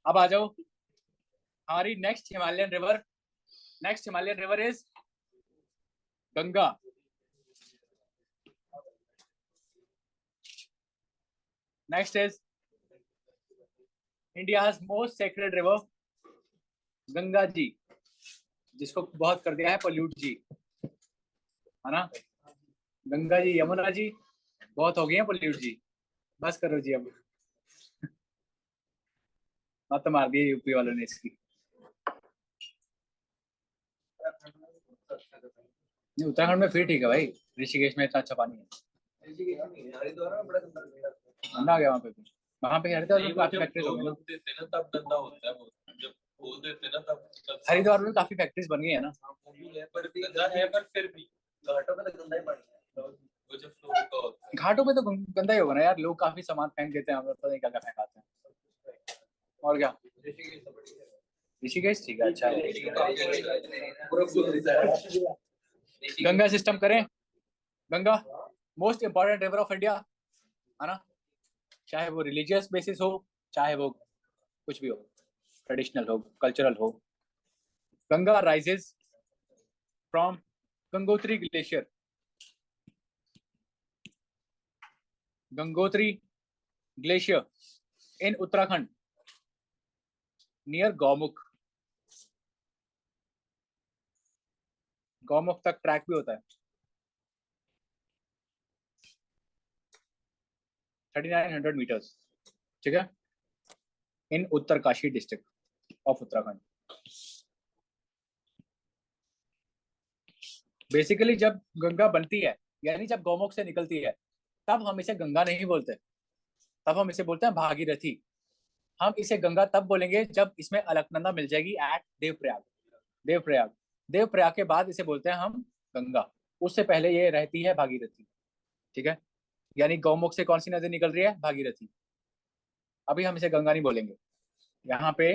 अब आ जाओ हमारी next Himalayan river is Ganga. Next is India most sacred river, Ganga ji, जिसको बहुत कर दिया है पोल्यूट जी, है ना। गंगा जी, यमुना जी, बहुत हो गई है पोल्यूट जी, बस करो जी अब। मत मार दिए यूपी वालों ने इसकी। नहीं, उत्तराखंड में फिर ठीक है भाई, ऋषिकेश में इतना अच्छा पानी है। हरिद्वार में बड़ा गंदा आ गया वहाँ पे भी। वहाँ पे हरिद्वार में काफी फैक्ट्रीज हो गई ना, तब गंदा होता है वो, जब खोल देते ना तब हरिद्वार में काफी फैक्ट्रीज बन गई है ना। पर गंदा है, पर फिर भी घाटों पे तो गंदा ही पानी है, वो जो फ्लो का होता है। घाटों पे तो गंदा ही होगा ना यार, लोग काफी सामान फेंक देते हैं, हमें पता नहीं क्या क्या फेंकाते हैं। और क्या, ऋषिकेश ठीक है, अच्छा है। गंगा सिस्टम करें, Ganga most important river of India, है ना। चाहे वो रिलीजियस बेसिस हो, चाहे वो कुछ भी हो, ट्रेडिशनल हो, कल्चरल हो। Ganga rises from Gangotri glacier, Gangotri glacier in Uttarakhand near Gaumukh. Gaumukh तक ट्रैक भी होता है। 3900 मीटर्स, ठीक है, in Uttarkashi district of Uttarakhand. Basically जब गंगा बनती है, यानी जब गौमुख से निकलती है, तब हम इसे गंगा नहीं बोलते, तब हम इसे बोलते हैं भागीरथी। हम इसे गंगा तब बोलेंगे जब इसमें अलकनंदा मिल जाएगी एट देवप्रयाग। देवप्रयाग, देवप्रयाग के बाद इसे बोलते हैं हम गंगा, उससे पहले ये रहती है भागीरथी, ठीक है। यानी गौमुख से कौन सी नदी निकल रही है, भागीरथी। अभी हम इसे गंगा नहीं बोलेंगे, यहाँ पे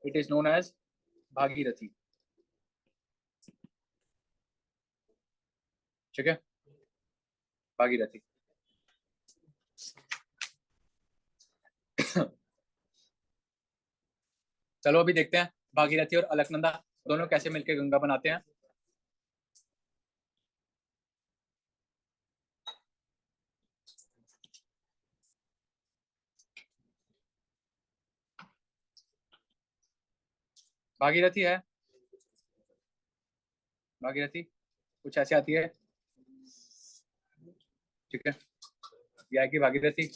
it is known as Bhagirathi, ठीक है, भागीरथी। चलो अभी देखते हैं भागीरथी और अलकनंदा दोनों कैसे मिलकर गंगा बनाते हैं। भागीरथी है, भागीरथी कुछ ऐसे आती है, ठीक है, यह है कि भागीरथी।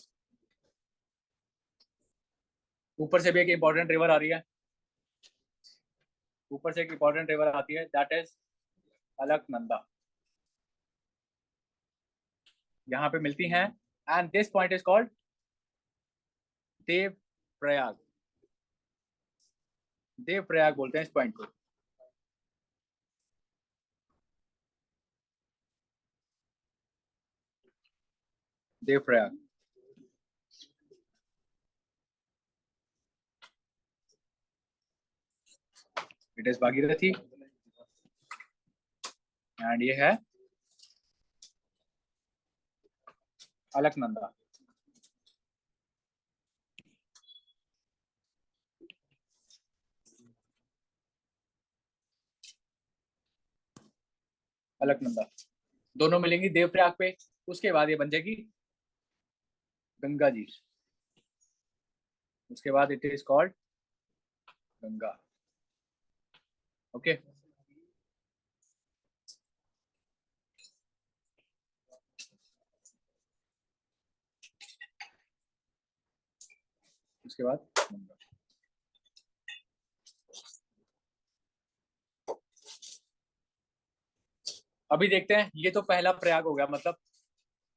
ऊपर से भी एक इंपॉर्टेंट रिवर आ रही है, ऊपर से एक इंपॉर्टेंट रिवर आती है, दैट इज अलकनंदा। यहाँ पे मिलती हैं, and this point is called Dev Prayag. Dev Prayag बोलते हैं इस पॉइंट को। Dev Prayag, it is Bhagirathi, and ये है अलकनंदा। अलकनंदा दोनों मिलेंगी देवप्रयाग पे, उसके बाद ये बन जाएगी गंगा जी, उसके बाद it is called Ganga. Okay, उसके बाद गंगा। अभी देखते हैं, ये तो पहला प्रयाग हो गया, मतलब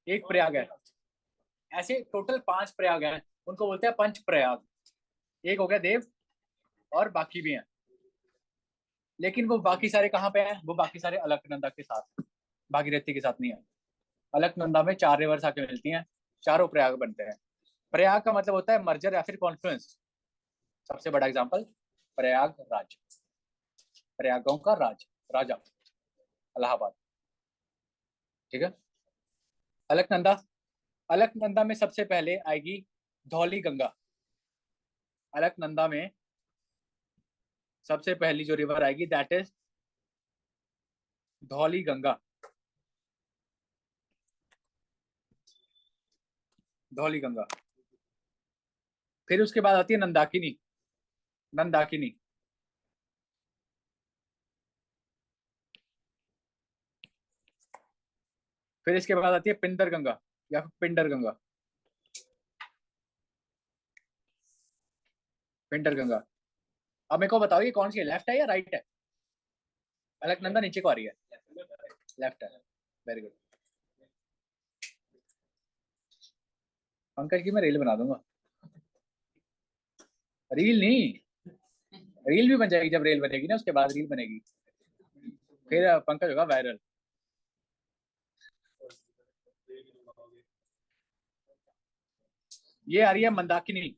एक प्रयाग है, ऐसे टोटल 5 प्रयाग हैं, उनको बोलते हैं पंच प्रयाग। एक हो गया देव, और बाकी भी हैं, लेकिन वो बाकी सारे कहाँ पे हैं, वो बाकी सारे अलकनंदा के साथ, भागीरथी के साथ नहीं है। अलकनंदा में 4 रिवर्स आके मिलती हैं, चारों प्रयाग बनते हैं। प्रयाग का मतलब होता है मर्जर या फिर कॉन्फ्लुएंस। सबसे बड़ा एग्जांपल प्रयागराज, प्रयागों का राज, राजा, इलाहाबाद, ठीक है। अलकनंदा, अलकनंदा में सबसे पहले आएगी धौली गंगा, अलकनंदा में सबसे पहली जो रिवर आएगी दैट इज धौली गंगा। धौली गंगा। फिर उसके बाद आती है नंदाकिनी। नंदाकिनी। फिर इसके बाद आती है पिंडर गंगा या फिर पिंडर गंगा। पिंडर गंगा। अब मेरे को बताओ ये कौन सी है, लेफ्ट है या राइट है? अलकनंदा नीचे को आ रही है, लेफ्ट है। Very good. पंकज की मैं रील बना दूंगा। रील नहीं, रील भी बन जाएगी जब रील बनेगी ना, उसके बाद रील बनेगी, फिर पंकज होगा वायरल। ये आ रही है मंदाकिनी।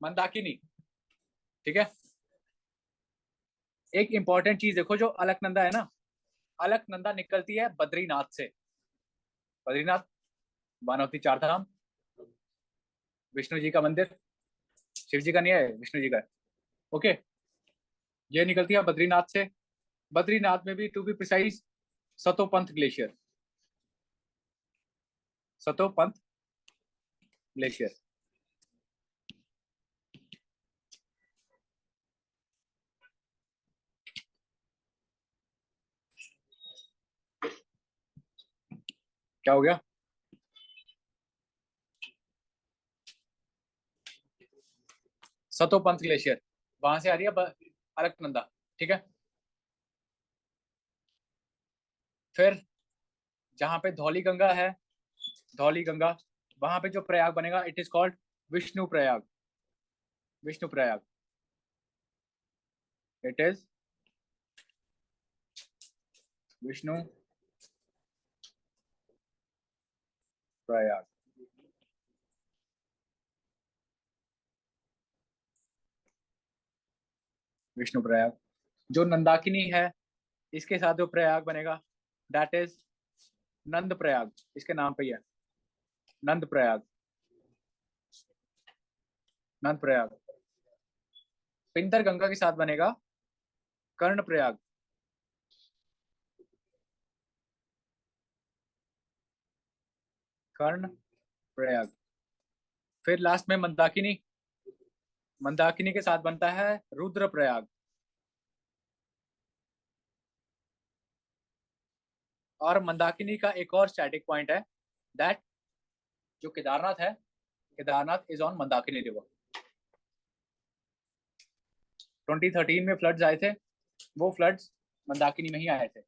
मंदाकिनी। ठीक है। एक इंपॉर्टेंट चीज देखो, जो अलकनंदा है ना, अलकनंदा निकलती है बद्रीनाथ से। बद्रीनाथ वन ऑफ द चार धाम, विष्णु जी का मंदिर। शिव जी का नहीं है, विष्णु जी का है। ओके। ये निकलती है बद्रीनाथ से। बद्रीनाथ में भी to be precise Satopanth glacier. Satopanth glacier. क्या हो गया? सतोपंथ ग्लेशियर वहां से आ रही है अलकनंदा। ठीक है। फिर जहां पे धौली गंगा है, धौली गंगा, वहां पे जो प्रयाग बनेगा it is called Vishnu Prayag. Vishnu Prayag. It is Vishnu Prayag. Vishnu Prayag. जो नंदाकिनी है, इसके साथ जो प्रयाग बनेगा दैट इज नंद प्रयाग। इसके नाम पे ही है, नंद प्रयाग। नंद प्रयाग। पिंदर गंगा के साथ बनेगा कर्ण प्रयाग। कर्ण प्रयाग। फिर लास्ट में मंदाकिनी। मंदाकिनी के साथ बनता है रुद्र प्रयाग। और मंदाकिनी का एक और स्टैटिक पॉइंट है दैट जो केदारनाथ है, Kedarnath is on Mandakini river. 2013 में फ्लड्स आए थे, वो फ्लड्स मंदाकिनी में ही आए थे।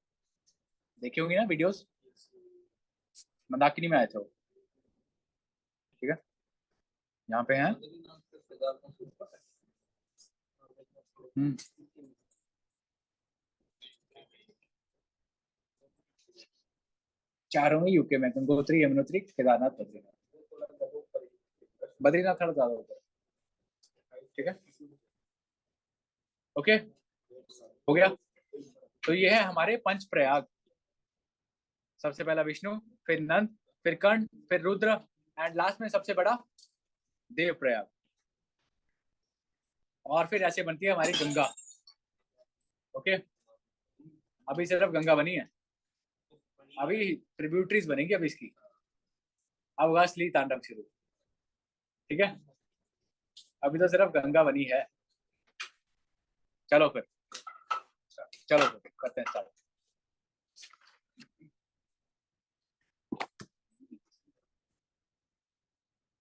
देखी होंगी ना वीडियोस, मंदाकिनी में आए थे वो। ठीक है। यहाँ पे हैं। हम्म। चारों में यूके में, गंगोत्री, यमुनोत्री, केदारनाथ, बद्रीनाथ। बद्रीनाथ थोड़ा ज्यादा होता है। ठीक है। ओके। हो गया। तो ये है हमारे पंच प्रयाग। सबसे पहला विष्णु, फिर नंद, फिर कर्ण, फिर रुद्र, एंड लास्ट में सबसे बड़ा देव प्रयाग। और फिर ऐसे बनती है हमारी गंगा। ओके। अभी सिर्फ गंगा बनी है, अभी ट्रिब्यूटरीज बनेगी अभी इसकी। अब होगा असली तांडव शुरू। ठीक है। अभी तो सिर्फ गंगा बनी है। चलो फिर, चलो फिर करते हैं स्टार्ट।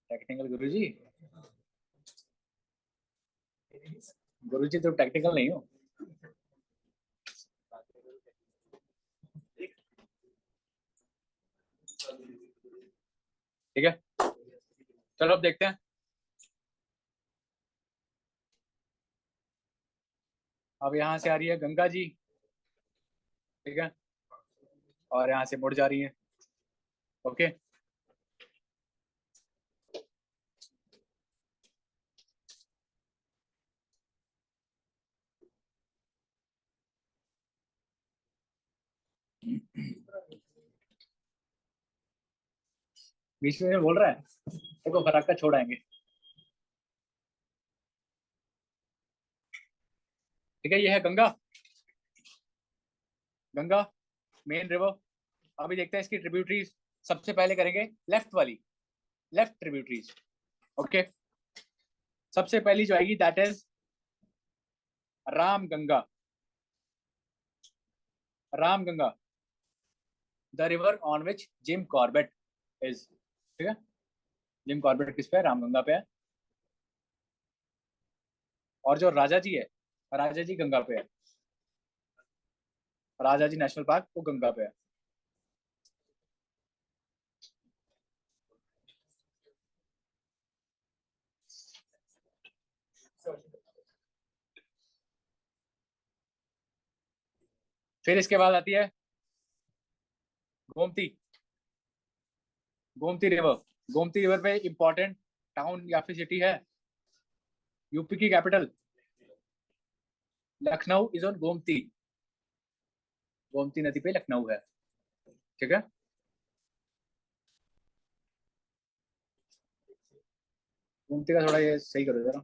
टेक्निकल गुरुजी। गुरुजी तो टेक्निकल नहीं हो। ठीक है। चलो अब देखते हैं। अब यहाँ से आ रही है गंगा जी। ठीक है। और यहाँ से मुड़ जा रही है। ओके। बीच में बोल रहा है, देखो फराक्का छोड़ आएंगे। ठीक है, ये है गंगा। Ganga main river. अभी देखते हैं इसकी ट्रिब्यूटरीज। सबसे पहले करेंगे लेफ्ट वाली, लेफ्ट ट्रिब्यूटरीज। ओके, सबसे पहली जो आएगी that is Ram Ganga. Ram Ganga, the river on which Jim Corbett is. ठीक है, जिम कॉर्बेट किस पे है? रामगंगा पे है। और जो राजा जी है, राजा जी गंगा पे है। राजा जी नेशनल पार्क वो गंगा पे है। फिर इसके बाद आती है गोमती। गोमती रिवर। गोमती रिवर पे इंपॉर्टेंट टाउन या फिर सिटी है, यूपी की capital Lucknow is on Gomti. Gomti नदी पे लखनऊ है। ठीक है, गोमती का थोड़ा ये सही करो जरा,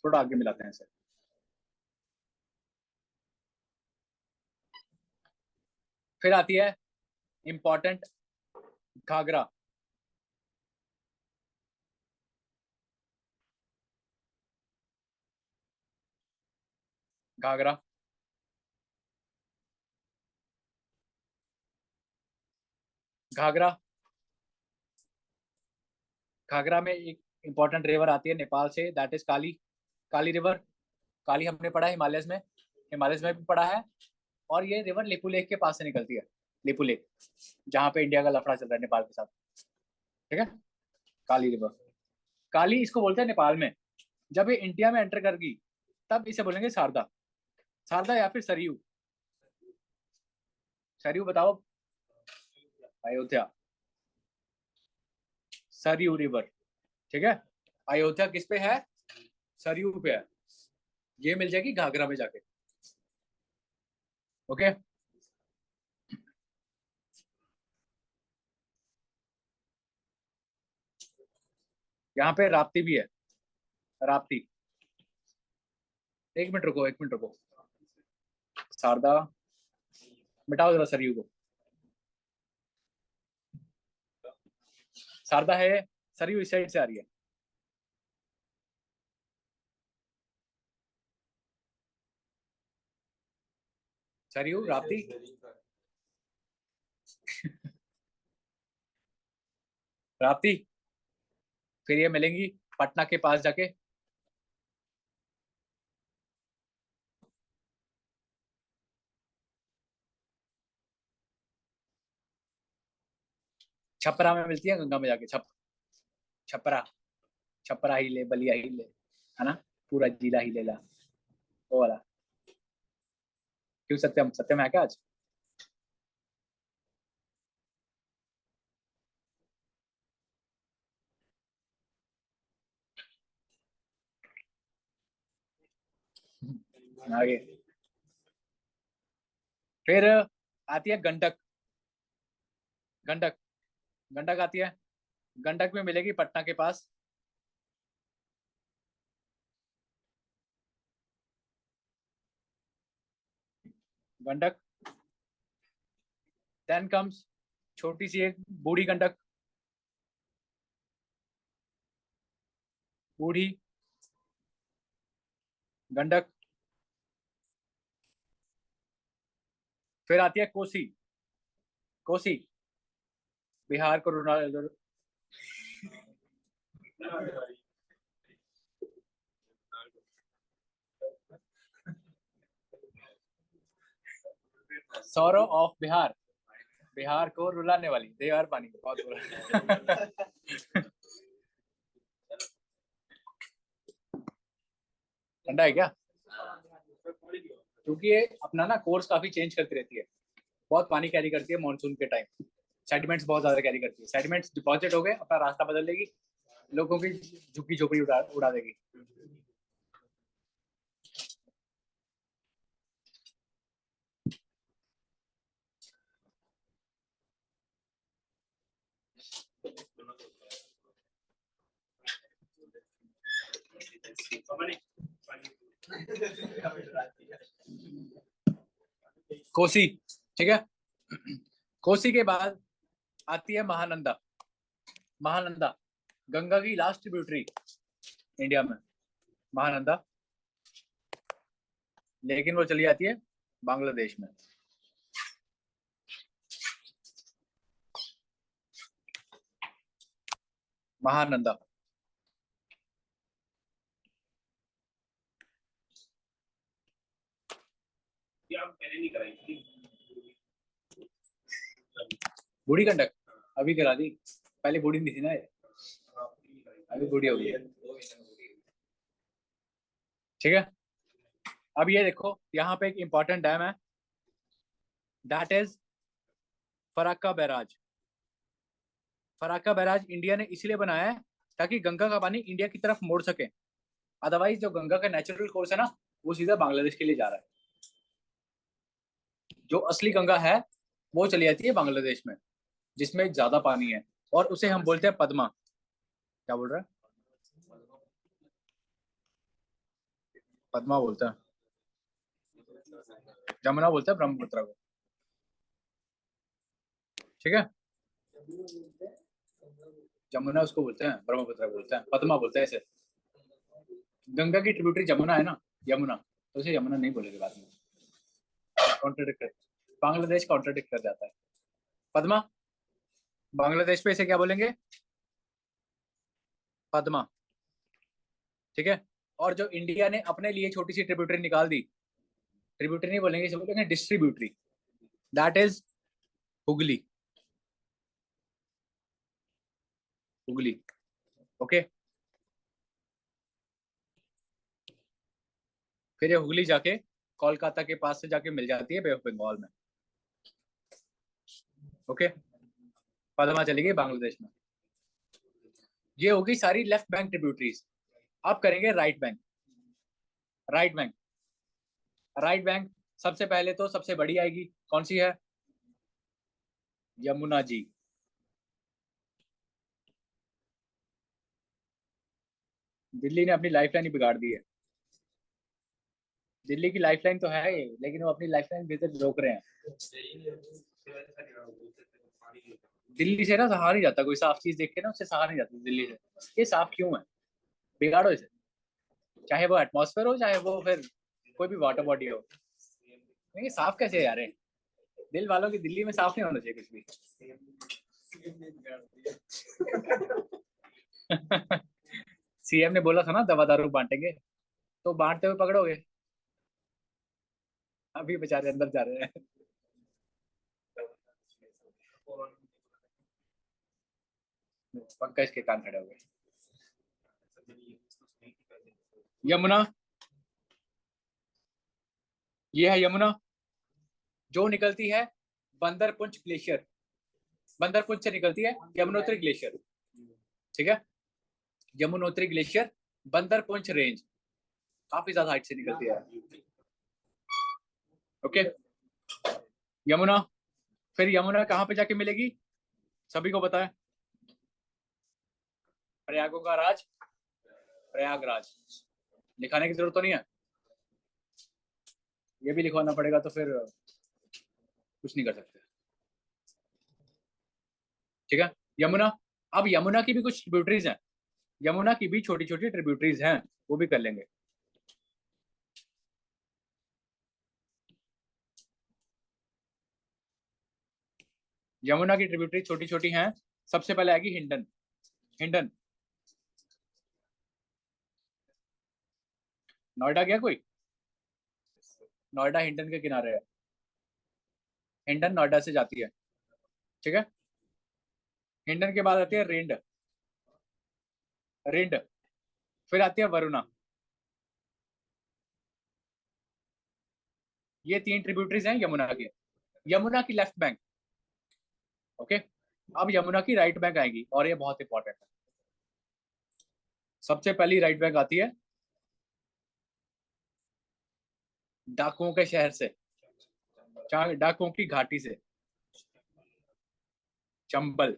थोड़ा आगे मिलाते हैं इसे। फिर आती है इंपॉर्टेंट घाघरा। घाघरा, घाघरा, घाघरा में एक इंपॉर्टेंट रिवर आती है नेपाल से, that is Kali. Kali river. Kali हमने पढ़ा है हिमालयस में, हिमालयस में भी पढ़ा है। और ये रिवर लिपू लेक के पास से निकलती है। लिपू लेक, जहाँ पे इंडिया का लफड़ा चल रहा है नेपाल के साथ। ठीक है, काली रिवर। काली इसको बोलते हैं नेपाल में। जब ये इंडिया में एंटर करेगी तब इसे बोलेंगे शारदा। शारदा या फिर सरयू। सरयू बताओ। अयोध्या, सरयू रिवर। ठीक है, अयोध्या किस पे है? सरयू पे है। ये मिल जाएगी घाघरा में जाके। ओके, यहाँ पे राप्ती भी है। राप्ती। एक मिनट रुको, एक मिनट रुको। शारदा, मिटाओ जरा सरयू को। शारदा है, सरयू इस साइड से आ रही है। सरयू राप्ती। राप्ती, फिर ये मिलेंगी पटना के पास जाके। छपरा में मिलती है गंगा में जाके। छपरा। छपरा ही ले, बलिया ही ले, है ना, पूरा जिला ही ले ला, वो वाला। क्यों, सत्यम, सत्यम है क्या आज? आगे फिर आती है गंडक। गंडक, गंडक आती है। गंडक में मिलेगी पटना के पास। गंडक। देन कम्स छोटी सी एक बूढ़ी गंडक। बूढ़ी गंडक। फिर आती है कोसी। कोसी, बिहार को सौरव ऑफ बिहार, बिहार को रुलाने वाली। दे यार पानी बहुत बुरा। ठंडा है क्या? क्योंकि ये अपना ना कोर्स काफी चेंज करती रहती है, बहुत पानी कैरी करती है मानसून के टाइम। सेडिमेंट्स बहुत ज्यादा कैरी करती है। सेडिमेंट्स डिपॉजिट हो गए, अपना रास्ता बदल देगी, लोगों की झुग्गी झोपड़ी उड़ा देगी। कोसी, ठीक है। कोसी के बाद आती है महानंदा। महानंदा गंगा की लास्ट ट्रिब्यूटरी इंडिया में, महानंदा, लेकिन वो चली जाती है बांग्लादेश में। महानंदा, बूढ़ी गंडक अभी करा दी, पहले बूढ़ी नहीं थी ना, अभी बूढ़ी हो गई है, ठीक है। अब ये देखो, यहाँ पे एक इंपॉर्टेंट डैम है, that is Farakka barrage. Farakka barrage India ने इसलिए बनाया है ताकि गंगा का पानी इंडिया की तरफ मोड़ सके, अदरवाइज जो गंगा का नेचुरल कोर्स है ना, वो सीधा बांग्लादेश के लिए जा रहा है। जो असली गंगा है वो चली जाती है बांग्लादेश में, जिसमें ज्यादा पानी है, और उसे हम बोलते हैं पद्मा। क्या बोल रहा है? पद्मा बोलते हैं, जमुना बोलते हैं ब्रह्मपुत्र को, ठीक है। जमुना उसको बोलते हैं, ब्रह्मपुत्र बोलते हैं, पद्मा बोलते हैं इसे। गंगा की ट्रिब्यूटरी जमुना है ना, यमुना, तो उसे यमुना नहीं बोलेंगे बाद में, कॉन्ट्रडिक्ट कर, बांग्लादेश कॉन्ट्रडिक्ट कर जाता है। पद्मा, बांग्लादेश पे इसे क्या बोलेंगे? पद्मा, ठीक है। और जो इंडिया ने अपने लिए छोटी सी ट्रिब्यूटरी निकाल दी, ट्रिब्यूटरी नहीं बोलेंगे, इसे बोलेंगे distributary, that is Hooghly. Hooghly, okay. फिर ये हुगली जाके कोलकाता के पास से जाके मिल जाती है बे ऑफ बंगाल में, ओके। पद्मा चली गई बांग्लादेश में। ये होगी सारी लेफ्ट बैंक ट्रिब्यूटरीज। अब करेंगे right bank. Right bank, right bank सबसे पहले तो सबसे बड़ी आएगी, कौन सी है? यमुना जी। दिल्ली ने अपनी लाइफलाइन ही बिगाड़ दी है। दिल्ली की लाइफलाइन तो है ही, लेकिन वो अपनी लाइफलाइन विजिट रोक रहे हैं। दिल्ली से ना सहा नहीं जाता, कोई साफ चीज देख के ना उससे सहा नहीं जाता दिल्ली से। ये साफ क्यों है? बिगाड़ो इसे, चाहे वो एटमॉस्फेयर हो, चाहे वो फिर कोई भी वाटर बॉडी हो। नहीं, साफ कैसे है यार? दिल वालों की दिल्ली में साफ नहीं होना चाहिए कुछ भी। सीएम ने बोला था ना दवा दारू बांटेंगे, तो बांटते हुए पकड़ोगे। अभी बेचारे अंदर जा रहे हैं। पंकज के कान खड़े हो गए। यमुना, ये है यमुना, जो निकलती है बंदर पुंछ ग्लेशियर। बंदर पुंछ से निकलती है यमुनोत्री ग्लेशियर, ठीक है। यमुनोत्री ग्लेशियर, बंदर पुंछ रेंज, काफी ज्यादा हाइट से निकलती है, ओके। यमुना, फिर यमुना कहाँ पे जाके मिलेगी? सभी को पता है, प्रयागों का राज, प्रयागराज। लिखाने की जरूरत तो नहीं है, ये भी लिखवाना पड़ेगा तो फिर कुछ नहीं कर सकते, ठीक है। यमुना, अब यमुना की भी कुछ ट्रिब्यूटरीज हैं, यमुना की भी छोटी छोटी ट्रिब्यूटरीज हैं, वो भी कर लेंगे। यमुना की ट्रिब्यूटरी छोटी छोटी हैं। सबसे पहले आएगी हिंडन। हिंडन, नोएडा गया कोई? नोएडा हिंडन के किनारे है, हिंडन नोएडा से जाती है, ठीक है। हिंडन के बाद आती है रिंड। रिंड, फिर आती है वरुणा। ये तीन ट्रिब्यूटरीज हैं यमुना की, यमुना की लेफ्ट बैंक, ओके। अब यमुना की राइट बैंक आएगी, और ये बहुत इंपॉर्टेंट है। सबसे पहली राइट बैंक आती है डाकुओं के शहर से, डाकुओं की घाटी से, चंबल।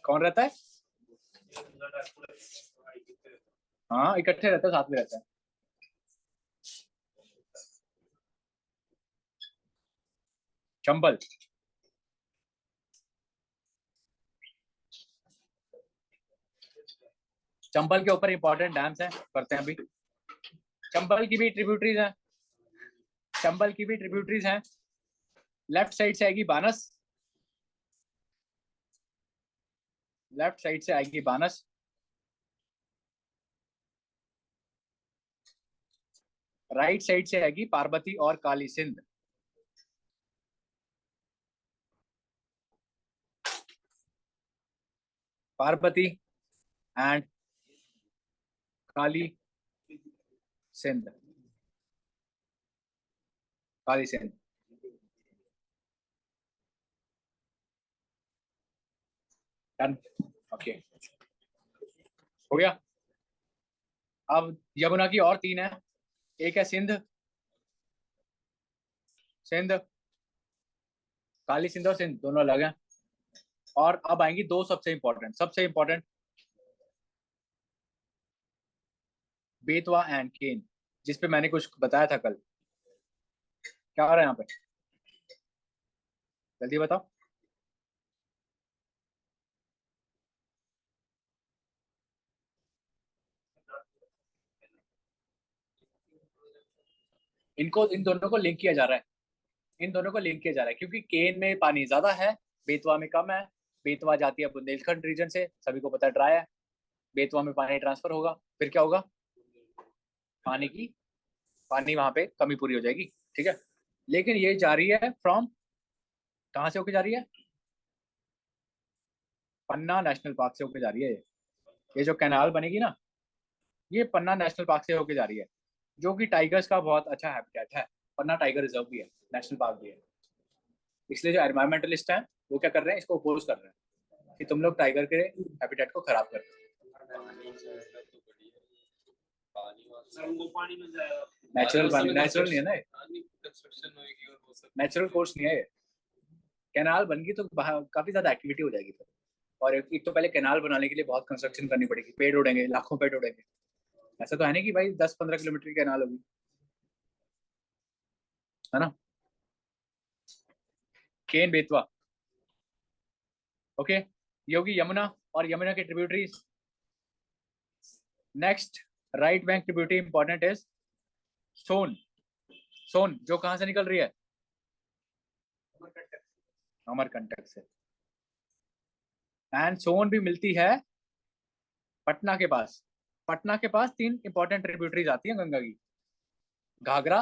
कौन रहता है? हाँ इकट्ठे रहते हैं, साथ में रहते हैं। चंबल, चंबल के ऊपर इंपॉर्टेंट डैम्स हैं, करते हैं अभी। चंबल की भी ट्रिब्यूटरीज हैं, चंबल की भी ट्रिब्यूटरीज हैं। लेफ्ट साइड से आएगी बानस, लेफ्ट साइड से आएगी बानस, राइट साइड से आएगी पार्वती और Kali Sindh. Parvati and Kali Sindh, Kali Sindh. Done, okay, हो गया। अब यमुना की और तीन है, एक है सिंध, सिंध, काली सिंध और सिंध दोनों अलग हैं। और अब आएंगी दो सबसे इंपॉर्टेंट, सबसे इंपॉर्टेंट, बेतवा एंड केन, जिसपे मैंने कुछ बताया था कल। क्या हो रहा है यहाँ पे, जल्दी बताओ। इनको, इन दोनों को लिंक किया जा रहा है, इन दोनों को लिंक किया जा रहा है, क्योंकि केन में पानी ज्यादा है, बेतवा में कम है। बेतवा जाती है बुंदेलखंड रीजन से, सभी को पता है ड्राई है। बेतवा में पानी ट्रांसफर होगा, फिर क्या होगा, पानी की, पानी वहां पे कमी पूरी हो जाएगी, ठीक है। लेकिन ये जा रही है फ्रॉम, कहाँ से होके जा रही है, पन्ना नेशनल पार्क से होके जा रही है ये जो कैनाल बनेगी ना, ये पन्ना नेशनल पार्क से होके जा रही है, जो कि टाइगर्स का बहुत अच्छा हैबिटेट है। पन्ना टाइगर रिजर्व भी है, नेशनल पार्क भी है। इसलिए जो एनवायरमेंटलिस्ट हैं वो क्या कर रहे हैं, इसको अपोज कर रहे हैं कि तुम लोग टाइगर के हैबिटेट को खराब कर रहे हो। नेचुरल पानी, नेचुरल नहीं है ना, नेचुरल कोर्स नहीं है ये। कैनाल बन गई तो काफी ज्यादा एक्टिविटी हो जाएगी फिर। और एक तो पहले कैनाल बनाने के लिए बहुत कंस्ट्रक्शन करनी पड़ेगी, पेड़ उड़ेंगे, लाखों पेड़ उड़ेंगे। ऐसा तो है नहीं कि भाई 10-15 किलोमीटर की कैनाल होगी, है ना। केन बेतवा, ओके, ये होगी यमुना और यमुना की tributaries. Next, right bank tributary important is Son. Son जो कहां से निकल रही है, अमरकंटक से। एंड सोन भी मिलती है पटना के पास। पटना के पास तीन इंपॉर्टेंट ट्रिब्यूटरीज आती हैं गंगा की, घाघरा,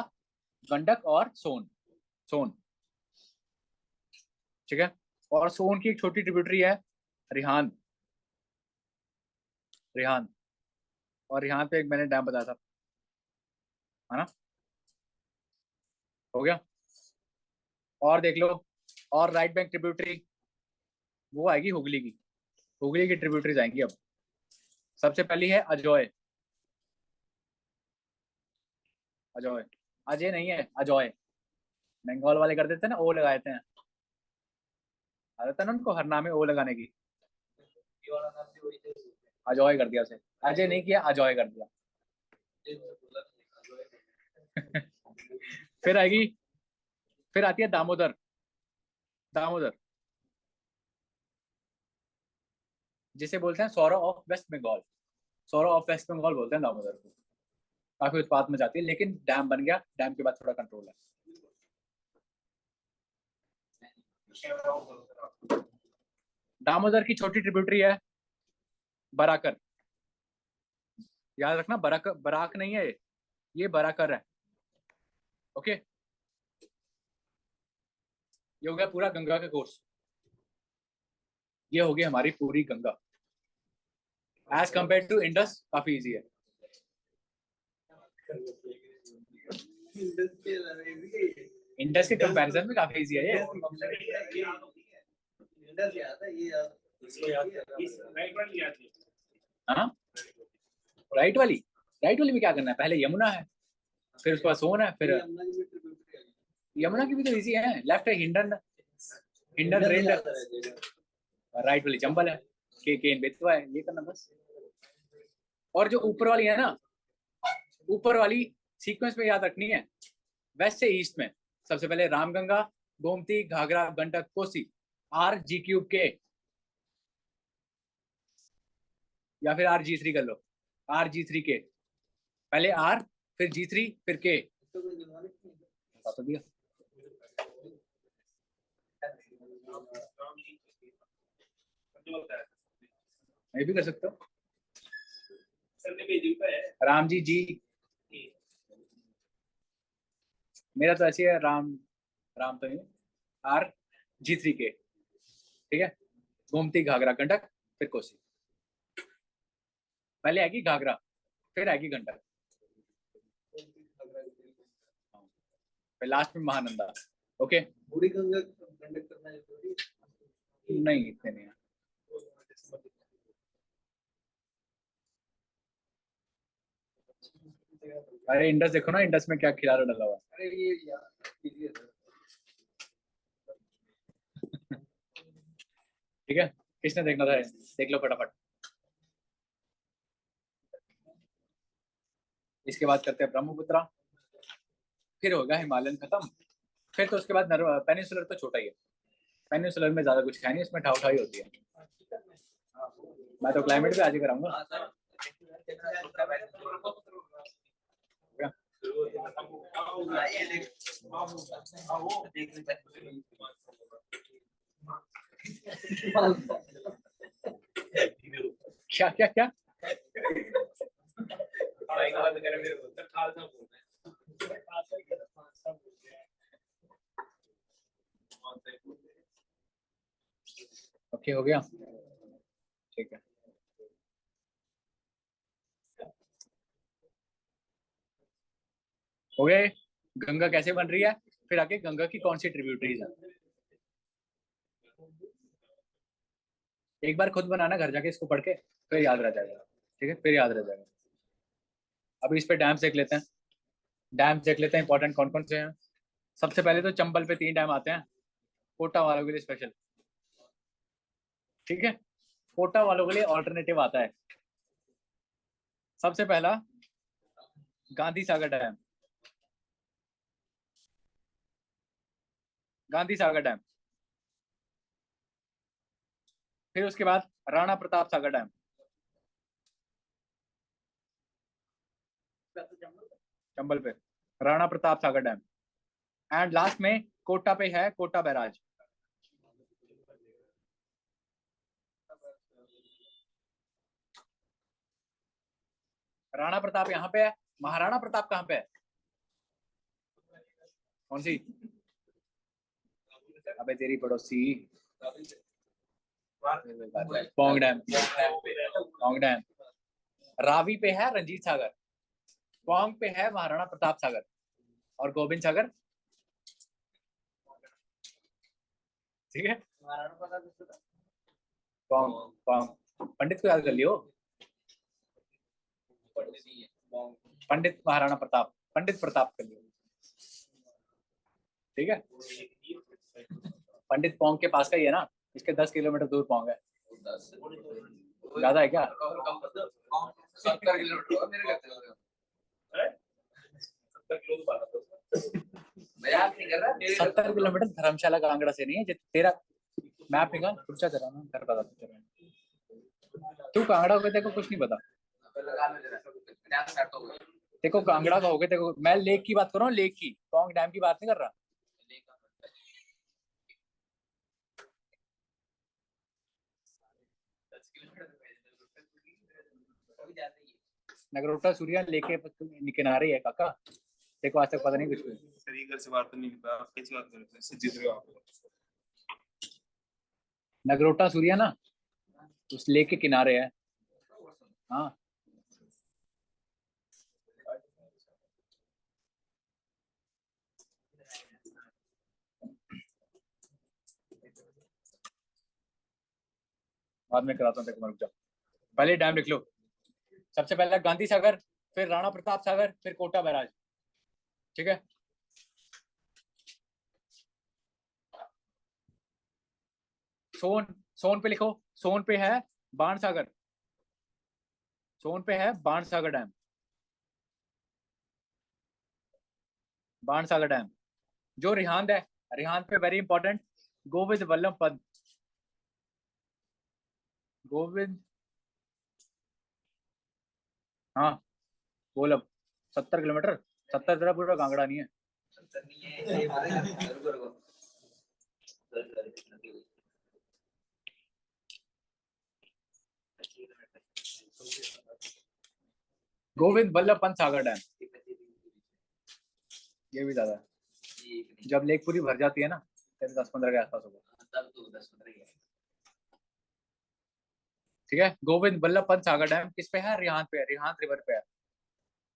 गंडक और सोन, सोन, ठीक है। और सोन की एक छोटी ट्रिब्यूटरी है रिहान, रिहान। और रिहान पे एक मैंने डैम बताया था, है ना, हो गया। और देख लो, और राइट बैंक ट्रिब्यूटरी वो आएगी हुगली की, हुगली की ट्रिब्यूटरीज आएंगी अब। सबसे पहली है अजोय, अजोय, अजय नहीं है, अजोय। बंगाल वाले कर देते हैं ना, ओ लगा देते हैं, आदत है ना उनको हर नाम में ओ लगाने की। अजॉय कर दिया उसे, अजय नहीं किया, अजॉय कर दिया। फिर आएगी, फिर आती है दामोदर, दामोदर, जिसे बोलते हैं sorrow of West Bengal, sorrow of West Bengal बोलते हैं दामोदर को। काफी उत्पाद में जाती है, लेकिन डैम बन गया, डैम के बाद थोड़ा कंट्रोल है। दामोदर की छोटी ट्रिब्यूटरी है बराकर, याद रखना, बराक, बराक नहीं है ये बराकर है, ओके। ये हो गया पूरा गंगा का कोर्स, ये हो गई हमारी पूरी Ganga. As compare to Indus काफी इजी है। इंडस के कंपैरिजन में काफी इजी है ये। हाँ, राइट वाली, राइट वाली में क्या करना है, पहले यमुना है, फिर उसके बाद सोन है, फिर यमुना की भी तो इजी है। लेफ्ट है हिंडन, हिंडन रेंज, राइट वाली चंबल है। के इन बेतवा है, ये करना बस। और जो ऊपर वाली है ना, ऊपर वाली सीक्वेंस में याद रखनी है, वेस्ट से ईस्ट में। सबसे पहले रामगंगा, गोमती, घाघरा, गंडक, कोसी, RG³ के, या फिर RG3 कर लो, RG3 के। पहले R, फिर G3, फिर के। तो दिया मैं भी कर सकता हूँ। राम जी, मेरा तो ऐसी है, राम राम तो नहीं, RG3 के, ठीक है। गोमती, घाघरा, गंडक, फिर कोसी। पहले आएगी घाघरा, फिर आएगी गंडक, फिर लास्ट में महानंदा। ओके, बूढ़ी गंगा गंडक करना नहीं, इतने नहीं है। अरे इंडस देखो ना, इंडस में क्या खिलाड़ा डला हुआ। अरे ये यार ठीक है, किसने देखना था, देख लो फटाफट। इसके बाद करते हैं ब्रह्मपुत्रा, फिर होगा हिमालयन खत्म, फिर तो उसके बाद पेनिनसुलर तो छोटा ही है। पेनिनसुलर में ज्यादा कुछ है नहीं, इसमें ठाव ठाई होती है। मैं तो क्लाइमेट पे आज ही कराऊंगा। क्या क्या क्या ओके, हो गया, ठीक है। हो गए, गंगा कैसे बन रही है, फिर आगे गंगा की कौन सी ट्रिब्यूटरीज है। एक बार खुद बनाना घर जाके इसको पढ़ के, फिर याद रह जाएगा, ठीक है, फिर याद रह जाएगा। अभी इस पे डैम्स देख लेते हैं, डैम्स देख लेते हैं इंपॉर्टेंट कौन कौन से हैं। सबसे पहले तो चंबल पे 3 डैम आते हैं, कोटा वालों के लिए स्पेशल, ठीक है। कोटा वालों के लिए ऑल्टरनेटिव आता है। सबसे पहला गांधी सागर डैम, गांधी सागर डैम। फिर उसके बाद राणा प्रताप सागर डैम, चंबल पे Rana Pratap Sagar dam. And last में कोटा पे है कोटा बैराज। राणा प्रताप यहाँ पे है, महाराणा प्रताप कहाँ पे है, कौन सी, अबे तेरी पड़ोसी, पौंग डैम, पौंग डैम। रावी पे है रंजीत सागर, पौंग पे है महाराणा प्रताप सागर, और गोविंद सागर, ठीक है। पौंग, पौंग पंडित को याद कर लियो, पंडित महाराणा प्रताप, पंडित प्रताप कर लियो, ठीक है। पंडित पौंग के पास का ही है ना, इसके 10 किलोमीटर दूर पौंग है। ज्यादा है क्या, 70 किलोमीटर धर्मशाला कांगड़ा से नहीं है, तेरा मैप निकाल, पूछा तेरा ना कर पता तू कांगड़ा हो गया, तेरे को कुछ नहीं पता। देखो कांगड़ा का हो गया, देखो मैं लेक की बात कर रहा हूँ, लेक की, पौंग डैम की बात नहीं कर रहा। नगरोटा सूर्या लेके किनारे है काका, देखो आज तक पता नहीं कुछ भी। घर से बात नहीं करता, आप कैसी बात करते हैं, जीत रहे हो आप। नगरोटा सूर्या ना उस लेक के किनारे है, हाँ। बाद में कराता हूँ, देखो रुक जाओ, पहले डैम लिख लो। सबसे पहले गांधी सागर, फिर राणा प्रताप सागर, फिर कोटा बैराज, ठीक है। सोन, सोन पे लिखो, सोन पे है बाणसागर, सोन पे है बाणसागर डैम, बाणसागर डैम। जो रिहांद है, रिहांद पे वेरी इंपॉर्टेंट, गोविंद वल्लभ पंत, गोविंद, हाँ बोल अब। 70 किलोमीटर, 70 तेरा पूरा कांगड़ा नहीं है। गोविंद वल्लभ पंत सागर डैम, ये भी ज्यादा है। जब लेक पूरी भर जाती है ना, फिर 10-15 के आसपास होगा। ठीक है, गोविंद वल्लभ पंत सागर डैम किस पे है? रिहांद पे है, रिहांद रिवर पे है।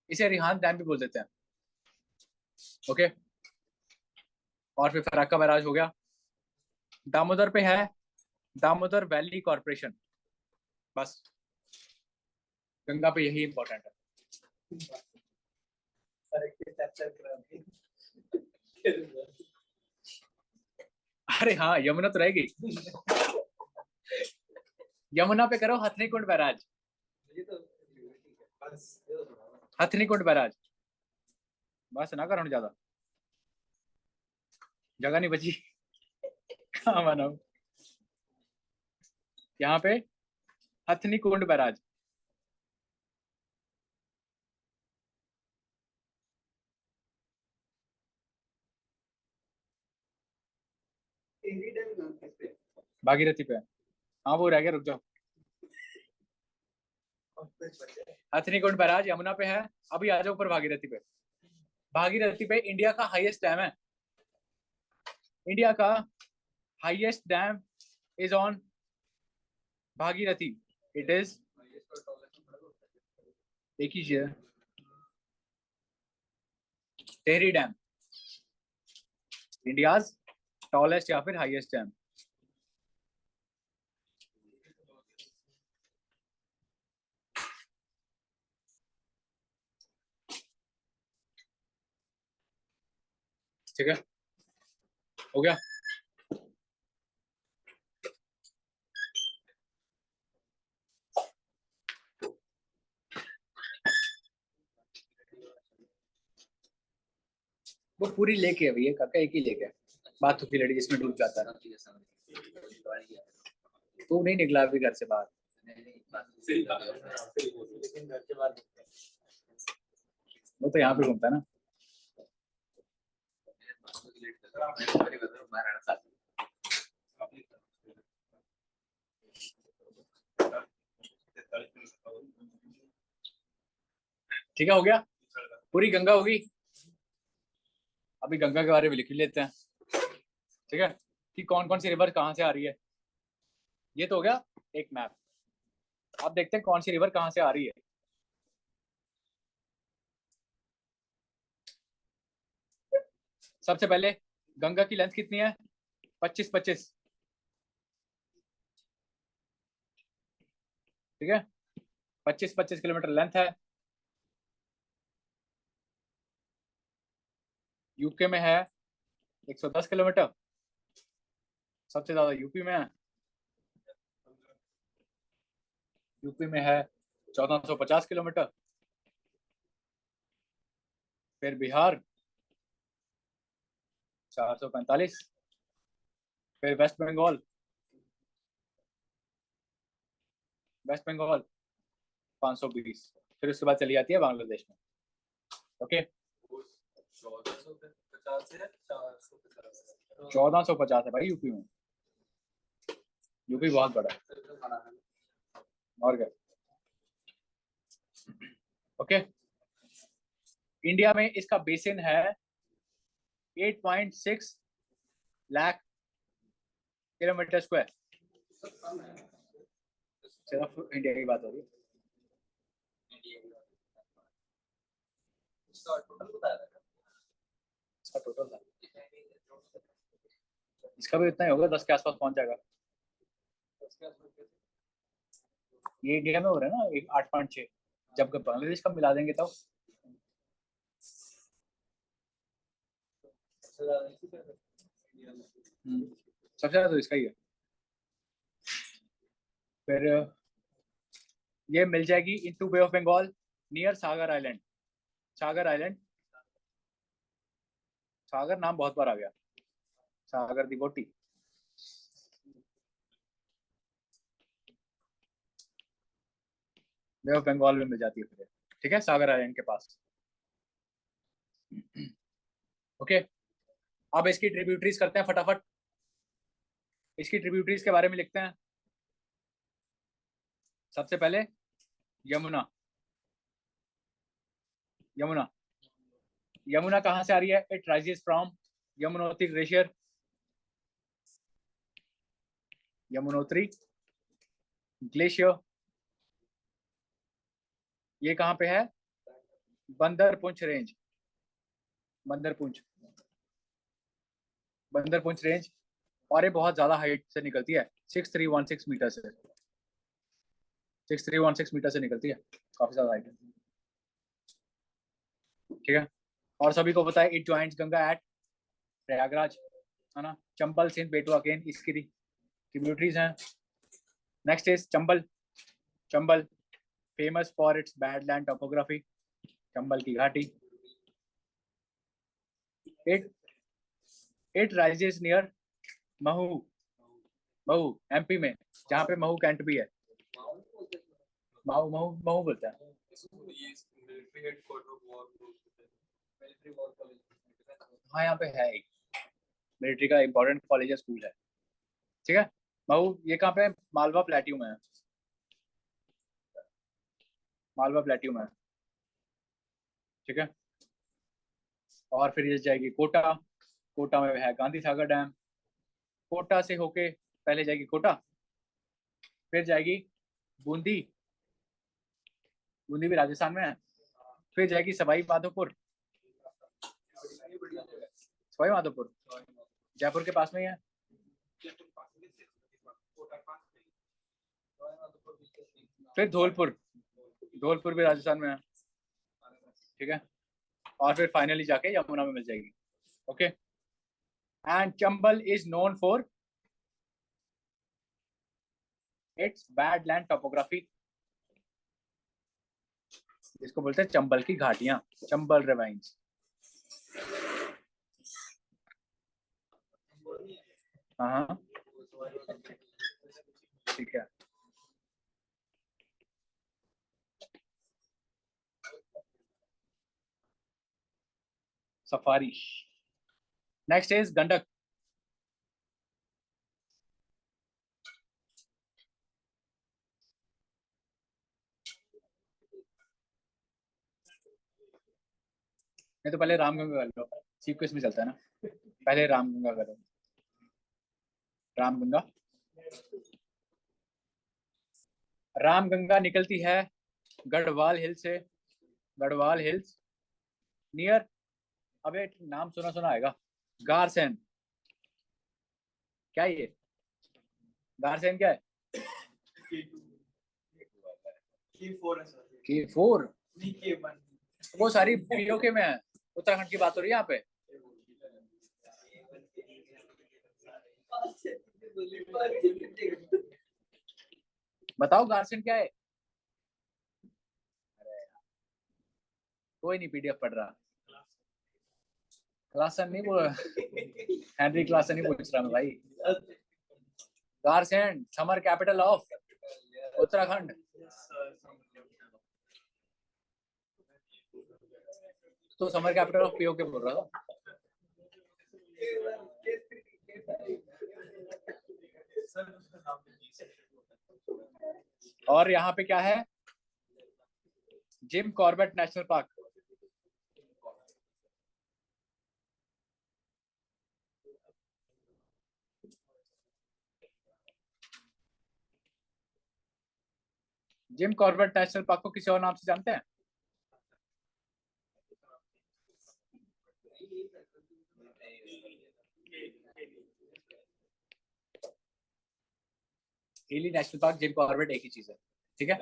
इसे रिहांद डैम भी बोल देते हैं। ओके, और फिर फराक्का बैराज हो गया। दामोदर पे है दामोदर वैली कॉर्पोरेशन, बस। गंगा पे यही इंपॉर्टेंट है। अरे हाँ, यमुना तो रहेगी। यमुना पे करो हथनी कुंड बैराज, हथनी कुंड बैराज, बस ना करो ज्यादा, जगह नहीं बची। कहाँ बनाऊं? यहाँ पे हथनी कुंड बैराज। भागीरथी पे है। हाँ वो रह गया, रुक जाओ। हथनी कुंड बैराज यमुना पे है। अभी आ जाओ ऊपर भागीरथी पे। भागीरथी पे इंडिया का हाईएस्ट डैम है। इंडिया का highest dam is on Bhagirathi. It is, एक ही चीज है, टेहरी डैम, इंडियाज टॉलेस्ट या फिर हाईएस्ट डैम। ठीक है, हो गया। वो पूरी लेके है भैया, काका एक ही लेके है, बाथू की लड़ी जिसमें डूब जाता है। तू नहीं निकला अभी घर से बाहर। वो तो यहाँ पे घूमता है ना। ठीक है, हो गया, पूरी गंगा होगी। अभी गंगा के बारे में लिख लेते हैं, ठीक है, कि कौन कौन सी रिवर कहाँ से आ रही है। ये तो हो गया एक मैप। अब देखते हैं कौन सी रिवर कहाँ से आ रही है। सबसे पहले गंगा की लेंथ कितनी है? 25-25, ठीक है, 25-25 किलोमीटर लेंथ है। यूके में है 110 किलोमीटर, सबसे ज्यादा यूपी में है। यूपी में है 1450 किलोमीटर, फिर बिहार 445, फिर वेस्ट बंगाल 520, फिर उसके बाद चली जाती है बांग्लादेश में। ओके, 1450 है भाई यूपी में। यूपी बहुत बड़ा है, और क्या। ओके, इंडिया में इसका बेसिन है 8.6 लाख किलोमीटर स्क्वायर। सिर्फ इंडिया की बात हो रही है। इसका टोटल था, इसका भी इतना ही होगा, 10 के आसपास पहुंच जाएगा। ये इंडिया में हो रहा है ना, एक 8.6, जब बांग्लादेश का मिला देंगे तब। सबसे ज्यादा तो इसका ही है। फिर ये मिल जाएगी into bay of Bengal near Sagar island. Sagar island, Sagar नाम बहुत बार आ गया, सागर दी बोटी। बे ऑफ बंगाल में मिल जाती है फिर, ठीक है, सागर आइलैंड के पास। ओके, अब इसकी ट्रिब्यूटरीज करते हैं फटाफट। इसकी ट्रिब्यूटरीज के बारे में लिखते हैं। सबसे पहले यमुना। यमुना, यमुना कहाँ से आ रही है? It rises from Yamunotri glacier. Yamunotri glacier, ये कहाँ पे है? बंदरपुंछ रेंज। बंदरपुंछ, बंदरपुंछ रेंज। और ये बहुत ज्यादा हाइट से निकलती है, 6316 मीटर से, 6316 मीटर से निकलती है, काफी ज्यादा हाइट है। ठीक है, और सभी को पता है it joins Ganga at Prayagraj, है ना। चंबल, सिंध, बेटवा, केन इसकी ट्रिब्यूटरीज हैं। Next is Chambal. Chambal famous for its bad land topography, Chambal की घाटी। It it rises near Mhow. Mhow MP में, जहाँ पे महू कैंट भी है। महू महू महू बोलते हैं। हाँ, यहाँ पे है एक मिलिट्री का इंपॉर्टेंट कॉलेज है, स्कूल है। ठीक है, महू ये कहाँ पे है? मालवा प्लेट्यू में है, मालवा प्लेट्यू में है। ठीक है, और फिर ये जाएगी कोटा। कोटा में है गांधी सागर डैम। कोटा से होके पहले जाएगी कोटा, फिर जाएगी बूंदी। बूंदी भी राजस्थान में है। फिर जाएगी सवाई माधोपुर। सवाई माधोपुर जयपुर के पास में ही है। फिर धौलपुर, धौलपुर भी राजस्थान में है। ठीक है, और फिर फाइनली जाके यमुना में मिल जाएगी। Okay, and Chambal is known for its bad land topography, जिसको बोलते हैं चंबल की घाटियां, चंबल रेवाइंस। हाँ हाँ, ठीक है। सफारी। Next is Gandak. नहीं तो पहले रामगंगा कर लो, सीक्वेंस में चलता है ना। पहले रामगंगा करो, रामगंगा। रामगंगा निकलती है गढ़वाल हिल से, गढ़वाल हिल्स नियर, अबे नाम सुना सुना आएगा, गारसेन। क्या है ये? गारसेन क्या है? K4। वो सारी पीओके में है, उत्तराखंड की बात हो रही है यहाँ पे। बताओ गार्सेन क्या है? कोई नहीं पीडीएफ पढ़ रहा। क्लासन नहीं बोल, हेनरी क्लासन नहीं पूछ रहा मैं भाई। गारसेन समर कैपिटल ऑफ उत्तराखंड। तो समर कैपिटल ऑफ पीओके बोल रहा था। और यहाँ पे क्या है? Jim Corbett national park. Jim Corbett national park को किसी और नाम से जानते हैं? Heli national park, Jim Corbett एक ही चीज है। ठीक है,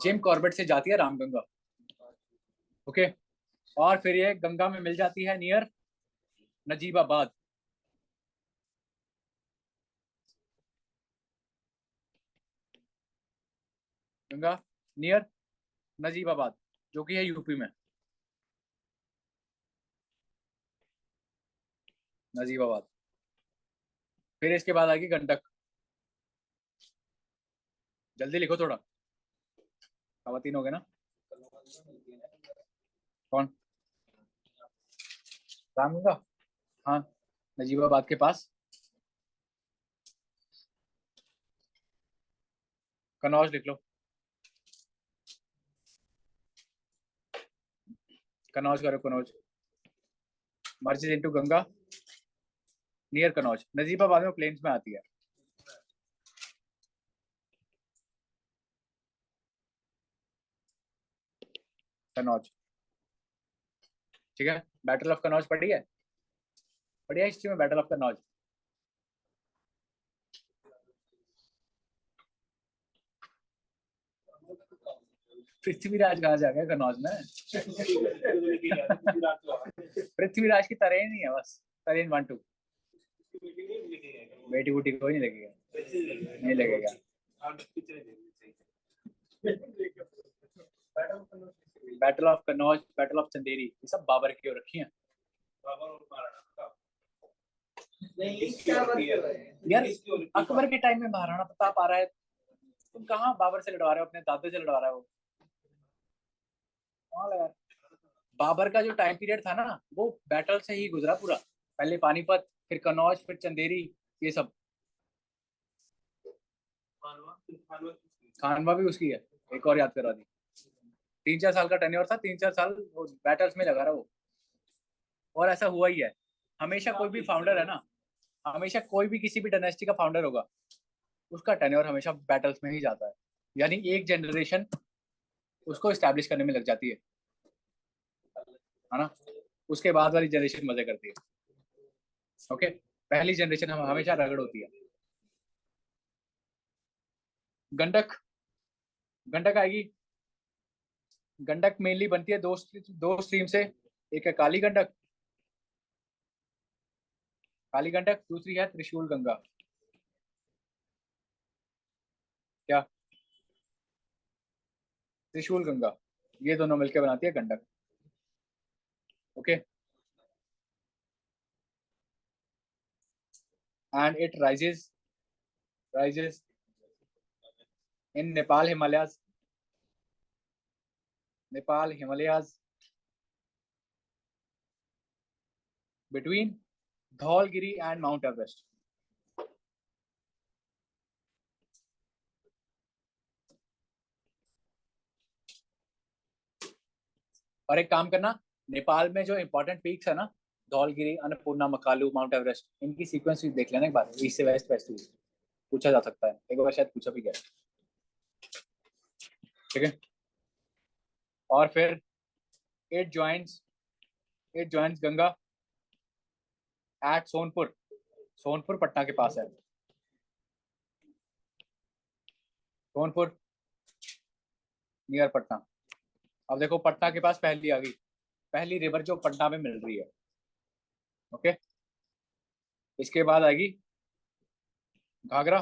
जिम कॉर्बेट से जाती है रामगंगा। ओके, और फिर ये गंगा में मिल जाती है नियर नजीबाबाद। गंगा नियर नजीबाबाद, जो कि है यूपी में, नजीबाबाद। फिर इसके बाद आएगी गंडक। जल्दी लिखो थोड़ा, सवा तीन हो गए ना। कौन? रामगंगा, हाँ, नजीबाबाद के पास। कनौज लिख लो, कनौज करो, Kannauj merges into Ganga near Kannauj, Najibabad में प्लेन्स में आती है। कनौज, ठीक है। बैटल ऑफ कनौज पढ़ी है, पढ़ी है हिस्ट्री में बैटल ऑफ कनौज? पृथ्वीराज कहाँ जा गया कनौज में? पृथ्वीराज की तरह ही नहीं है, बस तरेन 1 2। बेटी बूटी कोई नहीं लगेगा, नहीं लगेगा। Battle of Kannauj, battle of Chanderi, ये सब बाबर की हो रखी हैं यार। अकबर के टाइम में महाराणा प्रताप आ रहा है, तुम कहाँ बाबर से लड़वा रहे हो, अपने दादे से लड़वा रहे हो? कहाँ लगा? बाबर का जो टाइम पीरियड था ना, वो बैटल से ही गुजरा पूरा। पहले पानीपत, फिर कनौज, फिर चंदेरी, ये सब। खानवा भी उसकी है, एक और याद करा दी। 3 4 साल का टेन्योर था, 3 4 साल बैटल्स में लगा रहा वो। और ऐसा हुआ ही है, हमेशा कोई भी फाउंडर है ना, हमेशा कोई भी किसी भी डायनेस्टी का फाउंडर होगा, उसका टेन्योर हमेशा बैटल्स में ही जाता है। यानी एक जनरेशन उसको स्टैब्लिश करने में लग जाती है ना। उसके बाद वाली जनरेशन मजे करती है। ओके, पहली जनरेशन हम हमेशा रगड़ होती है। गंडक, गंडक आएगी। गंडक मेनली बनती है दो स्ट्रीम से। एक है काली गंडक, काली गंडक, दूसरी है त्रिशूल गंगा। क्या? त्रिशूल गंगा, ये दोनों मिलकर बनाती है Gandak. Okay, and it rises in Nepal Himalayas, Nepal Himalayas, between Dhaulagiri and mount Everest. और एक काम करना, नेपाल में जो इंपॉर्टेंट पीक्स है ना, धौलगिरी, अन्नपूर्णा, मकालू, माउंट एवरेस्ट, इनकी सीक्वेंस देख लेना एक बार, ईस्ट से वेस्ट, वेस्ट से ईस्ट। पूछा जा सकता है, एक बार शायद पूछा भी गया। ठीक है। और फिर it joins it joins Ganga at Sonpur, Sonpur Patna के पास है। सोनपुर नियर पटना। अब देखो, पटना के पास पहली आ गई, पहली रिवर जो पटना में मिल रही है। ओके, इसके बाद आएगी घाघरा।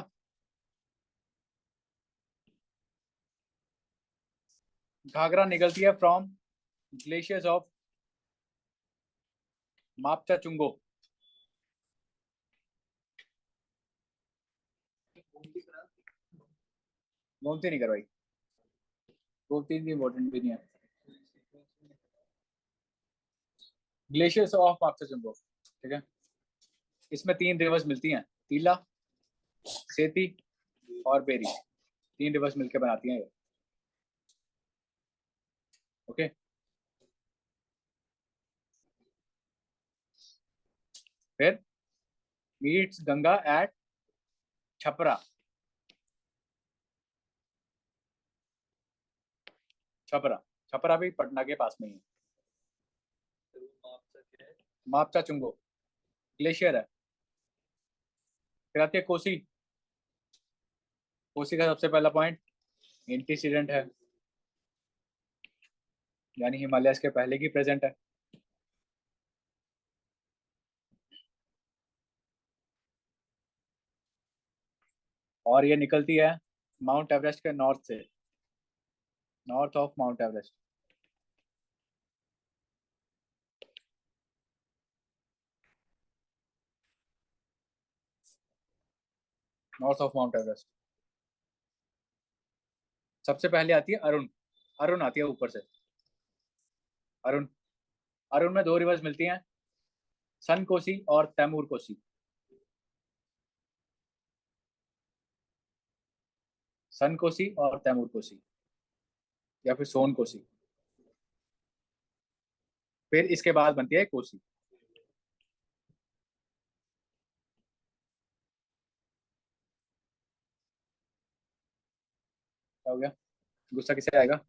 घाघरा निकलती है फ्रॉम ग्लेशियर्स ऑफ मापचा चुंगो। गोमती नहीं करवाई, गोमती भी इम्पोर्टेंट भी नहीं है। ग्लेशियर्स ऑफ मापचा चुंगो, ठीक है। इसमें 3 रिवर्स मिलती हैं, तीला, सेती और बेरी। 3 रिवर्स मिलकर बनाती हैं ये। ओके, फिर मीट्स गंगा एट छपरा। छपरा, छपरा भी पटना के पास में ही है। मापचा चुंगो ग्लेशियर है। फिर आती है कोसी। कोसी का सबसे पहला पॉइंट एंटीसीडेंट है, यानी हिमालय के पहले की प्रेजेंट है। और ये निकलती है माउंट एवरेस्ट के नॉर्थ से। North of mount Everest, north of mount Everest. सबसे पहले आती है अरुण, अरुण आती है ऊपर से, अरुण। अरुण में दो रिवर्स मिलती हैं, सन कोसी और तैमूर कोसी। सन कोसी और तैमूर कोसी, या फिर सोन कोसी। फिर इसके बाद बनती है कोसी। क्या हो गया, गुस्सा किसे आएगा?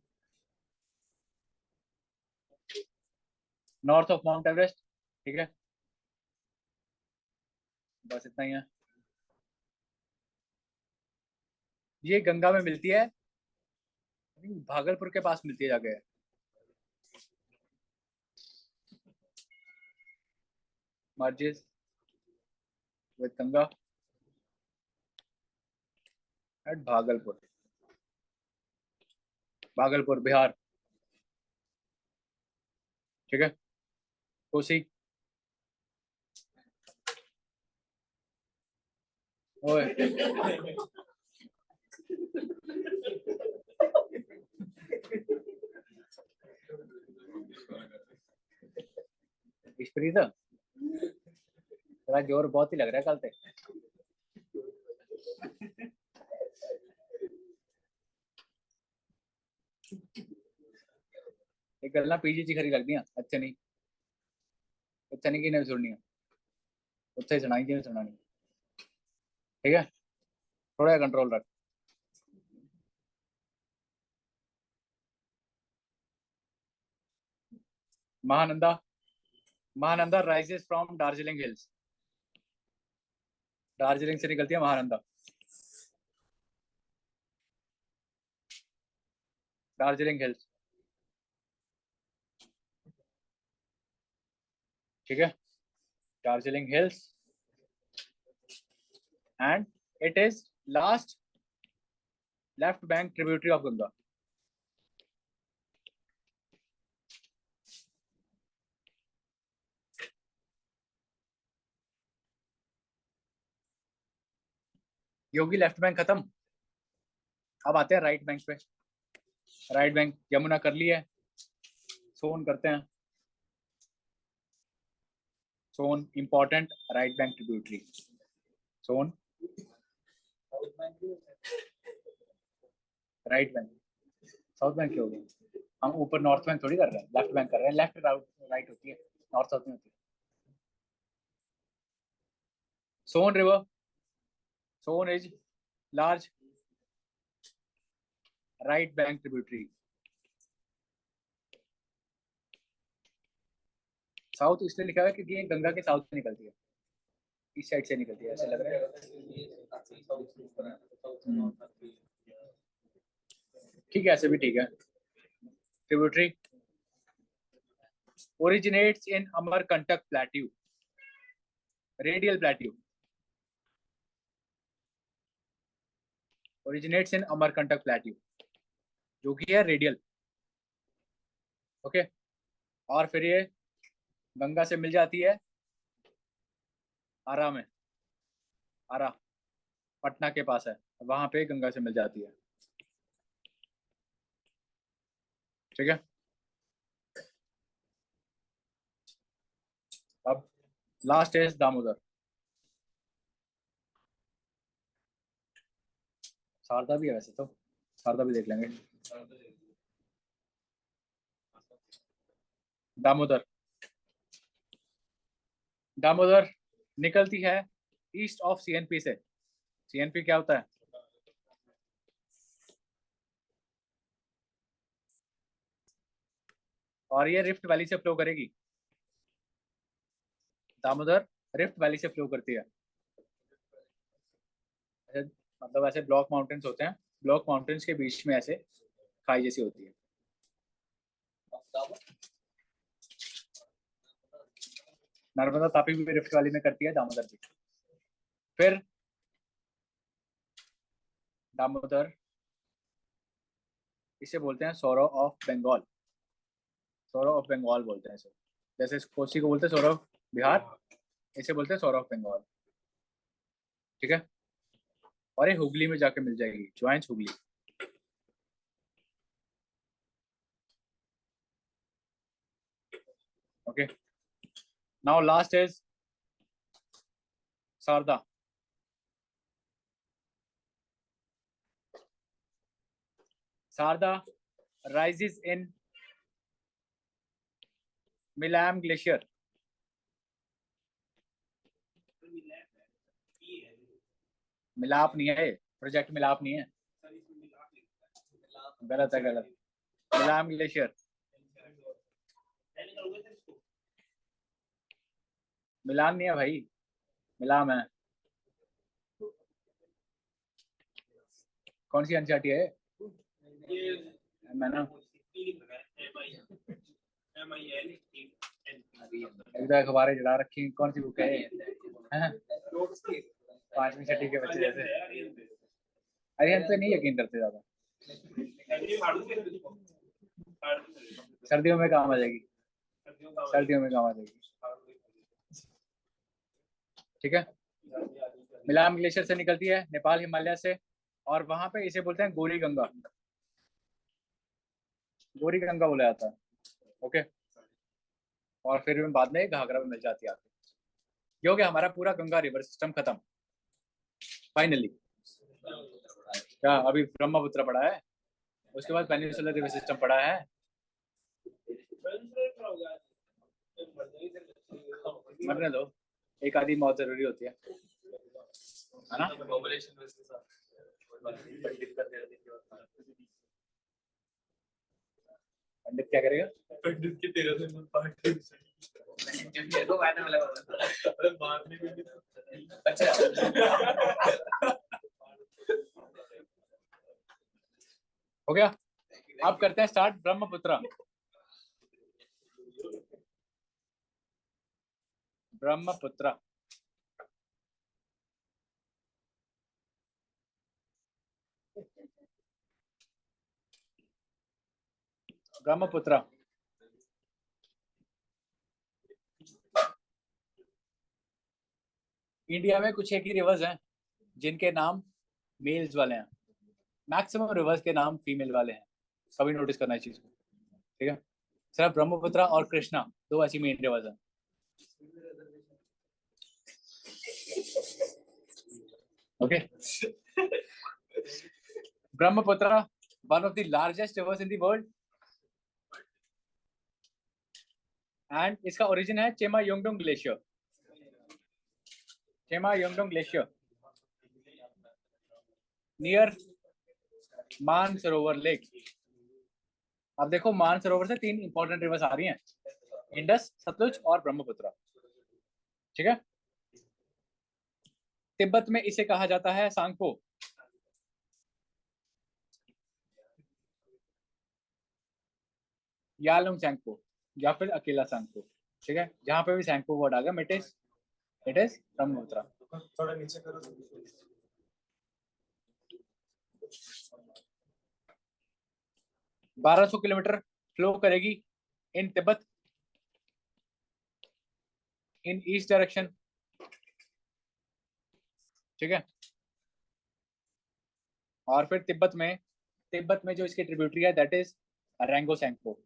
नॉर्थ ऑफ माउंट एवरेस्ट, ठीक है, बस इतना ही है। ये गंगा में मिलती है, भागलपुर के पास मिलती है जाके। Merges with Ganga at Bhagalpur, Bhagalpur Bihar, ठीक है। कोसी, ओए इश्प्रीत, तेरा जोर बहुत ही लग रहा है कल से। एक गल ना पीजी ची खरी लगदी है, अच्छे नहीं, अच्छे नहीं, की नहीं सुननी है, उत्थे ही सुनाई जिन्हें सुनानी, ठीक है। थोड़ा कंट्रोल रख। Mahananda, Mahananda rises from Darjeeling hills, Darjeeling से निकलती है महानंदा, दार्जिलिंग हिल्स, ठीक है, Darjeeling hills. And it is last left bank tributary of Ganga. Yogi left bank खत्म, अब आते हैं राइट बैंक पे। राइट बैंक यमुना कर ली है, सोन करते हैं। सोन इंपॉर्टेंट राइट बैंक ट्रिब्यूटरी, सोन राइट बैंक। साउथ बैंक क्यों हो गया? हम ऊपर नॉर्थ बैंक थोड़ी कर रहे हैं, लेफ्ट बैंक कर रहे हैं। लेफ्ट राइट होती है, नॉर्थ साउथ में होती है। Son river, Son is large right bank tributary. South इसलिए लिखा है क्योंकि ये गंगा के साउथ से निकलती है, इस साइड से निकलती है, ऐसे लग रहा है। ठीक है, ऐसे भी ठीक है। Tributary originates in Amarkantak plateau, radial plateau, originates in Amarkantak plateau, जो कि है रेडियल, ओके। और फिर ये गंगा से मिल जाती है आरा में, आरा पटना के पास है, वहां पे गंगा से मिल जाती है, ठीक है। अब लास्ट है दामोदर, शारदा भी है वैसे तो, शारदा भी देख लेंगे। दामोदर, दामोदर निकलती है ईस्ट ऑफ सीएनपी से। सीएनपी क्या होता है? और ये रिफ्ट वैली से फ्लो करेगी, दामोदर रिफ्ट वैली से फ्लो करती है। मतलब ऐसे ब्लॉक माउंटेन्स होते हैं, ब्लॉक माउंटेन्स के बीच में ऐसे खाई जैसी होती है। नर्मदा तापी भी रिफ्ट वैली में करती है, दामोदर भी। फिर दामोदर इसे बोलते हैं सौरव ऑफ बंगाल, सौरव ऑफ बंगाल बोलते हैं इसे। जैसे कोसी को बोलते हैं सौरव बिहार, इसे बोलते हैं सौरव ऑफ बंगाल। ठीक है, और ये हुगली में जाके मिल जाएगी, joint Hooghly. Okay, now last is Sharda. Sharda rises in Milam glacier. Milap नहीं है, प्रोजेक्ट मिलाप नहीं है, गलत है, गलत। मिलाम ग्लेशियर, मिलान नहीं है भाई, मिलाम है। कौन सी एनसीईआरटी है? मैं ना एक दो अखबारें जला रखी, कौन सी बुक है? हैं? पांचवी छठी के बच्चे जैसे। अरिहंत पे नहीं यकीन करते ज्यादा, सर्दियों में काम आ जाएगी, सर्दियों में काम आ जाएगी। ठीक है, मिलाम ग्लेशियर से निकलती है नेपाल हिमालय से, और वहां पे इसे बोलते हैं गोरी गंगा, गोरी गंगा बोला जाता है। ओके, और फिर बाद में घाघरा में मिल जाती है आके। ये हो गया हमारा पूरा गंगा रिवर सिस्टम खत्म फाइनली। क्या अभी ब्रह्मपुत्र पड़ा है, उसके बाद पेनिनसुलर रिवर सिस्टम पड़ा है। मरने दो, एक आधी मौत जरूरी होती है ना। पंडित क्या करेगा? पंडित की 13 दिन अच्छा हो गया। अब करते हैं स्टार्ट ब्रह्मपुत्र। ब्रह्मपुत्र ब्रह्मपुत्र इंडिया में कुछ एक ही रिवर्स हैं जिनके नाम मेल्स वाले हैं, मैक्सिमम रिवर्स के नाम फीमेल वाले हैं, कभी नोटिस करना है चीज को। ठीक है, सिर्फ ब्रह्मपुत्र और कृष्णा दो ऐसी मेन रिवर्स हैं। Okay, Brahmaputra one of the largest rivers in the world, and इसका ओरिजिन है Chema Yungdung glacier, Chema Yungdung glacier near Mansarovar lake. अब देखो मानसरोवर से 3 इंपॉर्टेंट रिवर्स आ रही हैं, इंडस, सतलुज और ब्रह्मपुत्र। ठीक है, तिब्बत में इसे कहा जाता है सांगपो, यालुंग सैंगपो, या फिर अकेला सैंगपो। ठीक है, जहां पे भी सैंगपो वर्ड आ गया इट इज ब्रह्मपुत्र। थोड़ा नीचे करो। 1200 किलोमीटर फ्लो करेगी इन तिब्बत, इन ईस्ट डायरेक्शन। ठीक है, और फिर तिब्बत में जो इसकी ट्रिब्यूटरी है दैट इज रेंगो सैंगपो,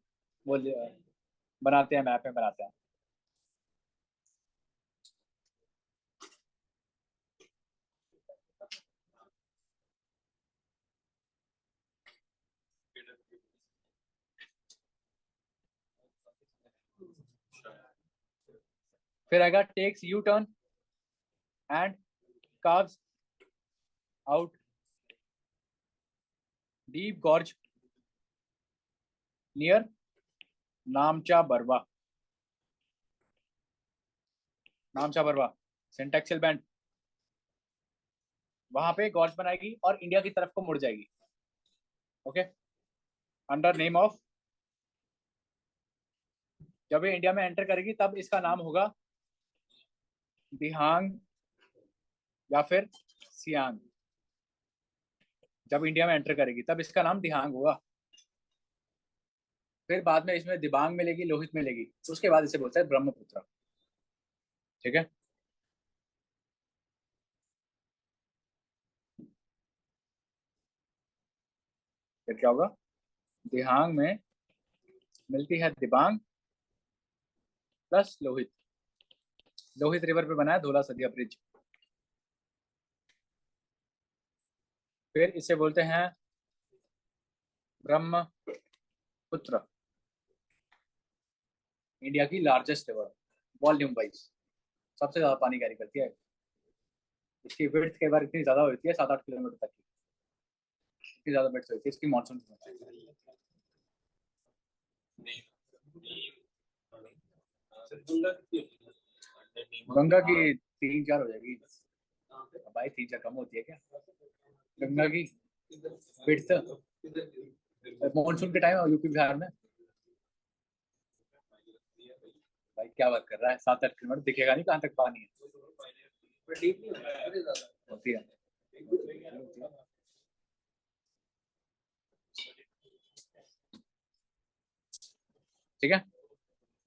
वो बनाते हैं, मैप में बनाते हैं। फिर आएगा takes U turn and carves out deep gorge near Namcha Barwa, Namcha Barwa syntaxial bend, वहां पे गॉर्ज बनाएगी और इंडिया की तरफ को मुड़ जाएगी। ओके, अंडर नेम ऑफ, जब ये इंडिया में एंटर करेगी तब इसका नाम होगा दिहांग या फिर सियांग। जब इंडिया में एंटर करेगी तब इसका नाम दिहांग होगा। फिर बाद में इसमें दिबांग मिलेगी, लोहित मिलेगी, तो उसके बाद इसे बोलते हैं ब्रह्मपुत्र। ठीक है। फिर क्या होगा, दिहांग में मिलती है दिबांग प्लस लोहित। लोहित रिवर पे बना है धोला सदिया ब्रिज। फिर इसे बोलते हैं ब्रह्मपुत्र। इंडिया की लार्जेस्ट रिवर वॉल्यूम वाइज, सबसे ज्यादा पानी कैरी करती है। इसकी विड्थ कई बार इतनी ज्यादा होती है 7-8 किलोमीटर तक की, इतनी ज्यादा विड्थ होती है इसकी मानसून में। गंगा की 3-4 हो जाएगी भाई, 3-4 कम होती है क्या गंगा की विड्थ मानसून के टाइम यूपी बिहार में? भाई क्या बात कर रहा है, 7-8 किलोमीटर दिखेगा नहीं कहाँ तक पानी है। होती है। ठीक है।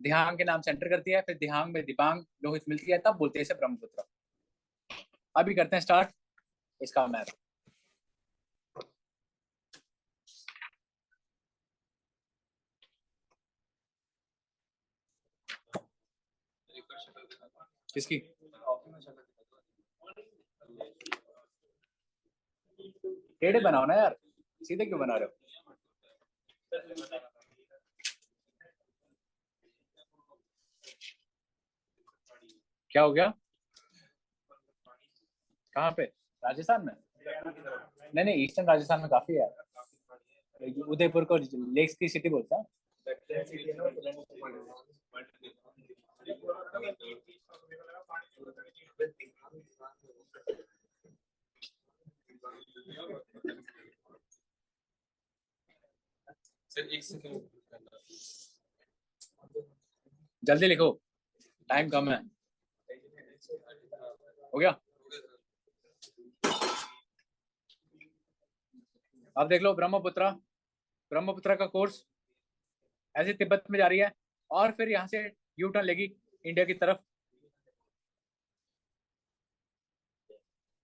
दिहांग के नाम से एंटर करती है, फिर दिहांग में दिबांग लोहित मिलती है, तब बोलते हैं इसे ब्रह्मपुत्र। अभी करते हैं स्टार्ट इसका मैप। किसकी? टेढ़े बनाओ ना यार, सीधे क्यों बना रहे हो? क्या हो गया? कहाँ पे? राजस्थान में? नहीं नहीं, ईस्टर्न राजस्थान में काफी है। उदयपुर को लेक्स की सिटी बोलते हैं। जल्दी लिखो, टाइम कम है। हो गया? अब देख लो, ब्रह्मपुत्र, ब्रह्मपुत्र का कोर्स ऐसे तिब्बत में जा रही है, और फिर यहाँ से यू टर्न लेगी इंडिया की तरफ,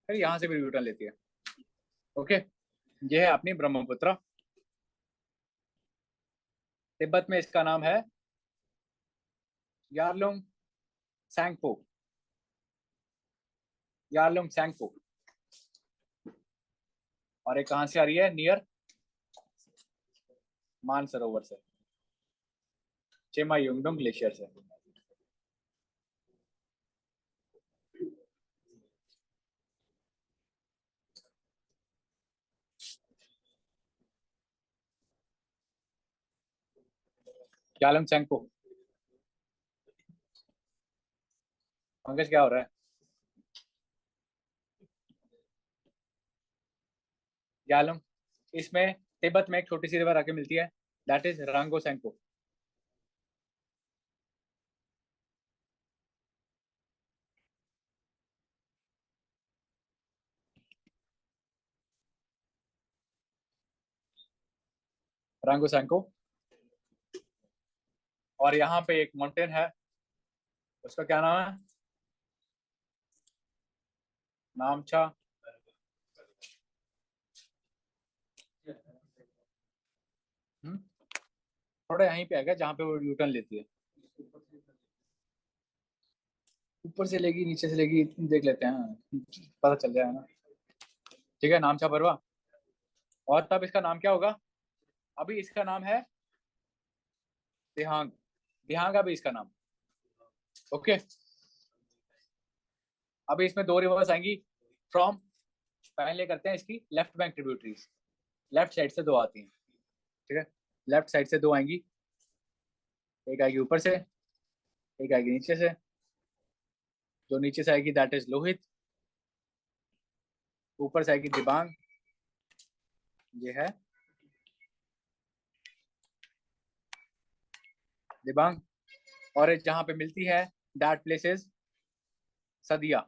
फिर यहाँ से भी यू टर्न लेती है। ओके, ये है अपनी ब्रह्मपुत्र। तिब्बत में इसका नाम है यारलुंग सैंगपो। यारलुंग सैंगपो। और ये कहाँ से आ रही है? नियर मानसरोवर से, चेमायुंगडोंग ग्लेशियर से। यारलुंग सैंगपो। पंकज क्या हो रहा है? यालुंग, इसमें तिब्बत में एक छोटी सी रिवर आके मिलती है, दैट इज रांगो सैंगपो। रांगो सैंगपो। और यहाँ पे एक माउंटेन है, उसका क्या नाम है? नामचा। थोड़ा यहीं पे आ गया जहाँ पे वो यूटर्न लेती है। ऊपर से लेगी नीचे से लेगी, देख लेते हैं, पता चल जाएगा ना। ठीक है, नामचा बरवा। और तब इसका नाम क्या होगा? अभी इसका नाम है दिहांग। दिहांग अभी इसका नाम। ओके। अभी इसमें दो रिवर्स आएंगी फ्रॉम, पहले करते हैं इसकी left bank tributaries. Left side से दो आती हैं। ठीक है, लेफ्ट साइड से दो आएंगी, एक आएगी ऊपर से, एक आएगी नीचे से। जो नीचे से आएगी दैट इज लोहित, ऊपर से आएगी दिबांग, ये है दिबांग। और जहां पे मिलती है that place is Sadiya.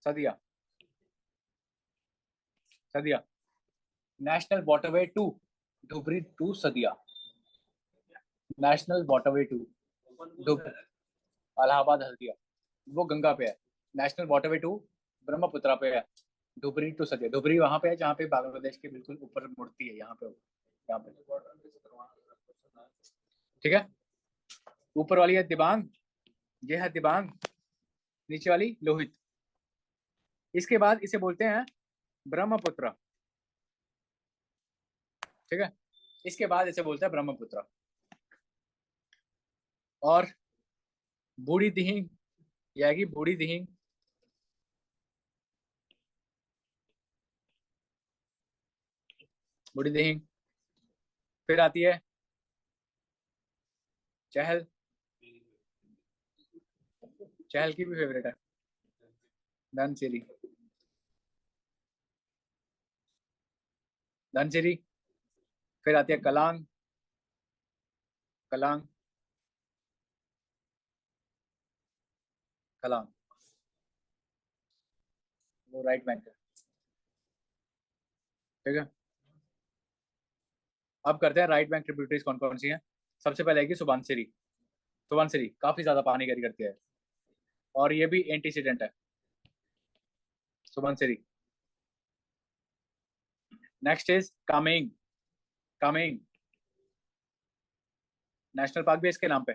Sadiya, Sadiya. National waterway 2 Dhubri to Sadiya, national waterway two Allahabad Haldia, वो गंगा पे है। नेशनल वाटरवे टू ब्रह्मपुत्रा पे है। धुबरी टू सदिया, धुबरी वहां पे है जहाँ पे बांग्लादेश के बिल्कुल ऊपर मुड़ती है, यहाँ पे, यहाँ पे। ठीक है, ऊपर वाली है दिबांग, ये है दिबांग, नीचे वाली लोहित। इसके बाद इसे बोलते हैं ब्रह्मपुत्र। ठीक है, इसके बाद इसे बोलते हैं ब्रह्मपुत्र। और बूढ़ी दिहिंग, ये आएगी बूढ़ी दिहिंग, बूढ़ी दिहिंग। फिर आती है चहल, चहल की भी फेवरेट है, धनसिरी, धनसिरी। फिर आती है कलांग, कलांग, कलांग, वो राइट बैंक है। ठीक है, अब करते हैं राइट बैंक ट्रिब्यूटरीज कौन कौन सी हैं। सबसे पहले आएगी सुबनसिरी, सुबनसिरी काफी ज्यादा पानी कैरी करती है, और ये भी एंटीसीडेंट है, Subansiri. Next is Kameng, Kameng national park भी इसके नाम पे।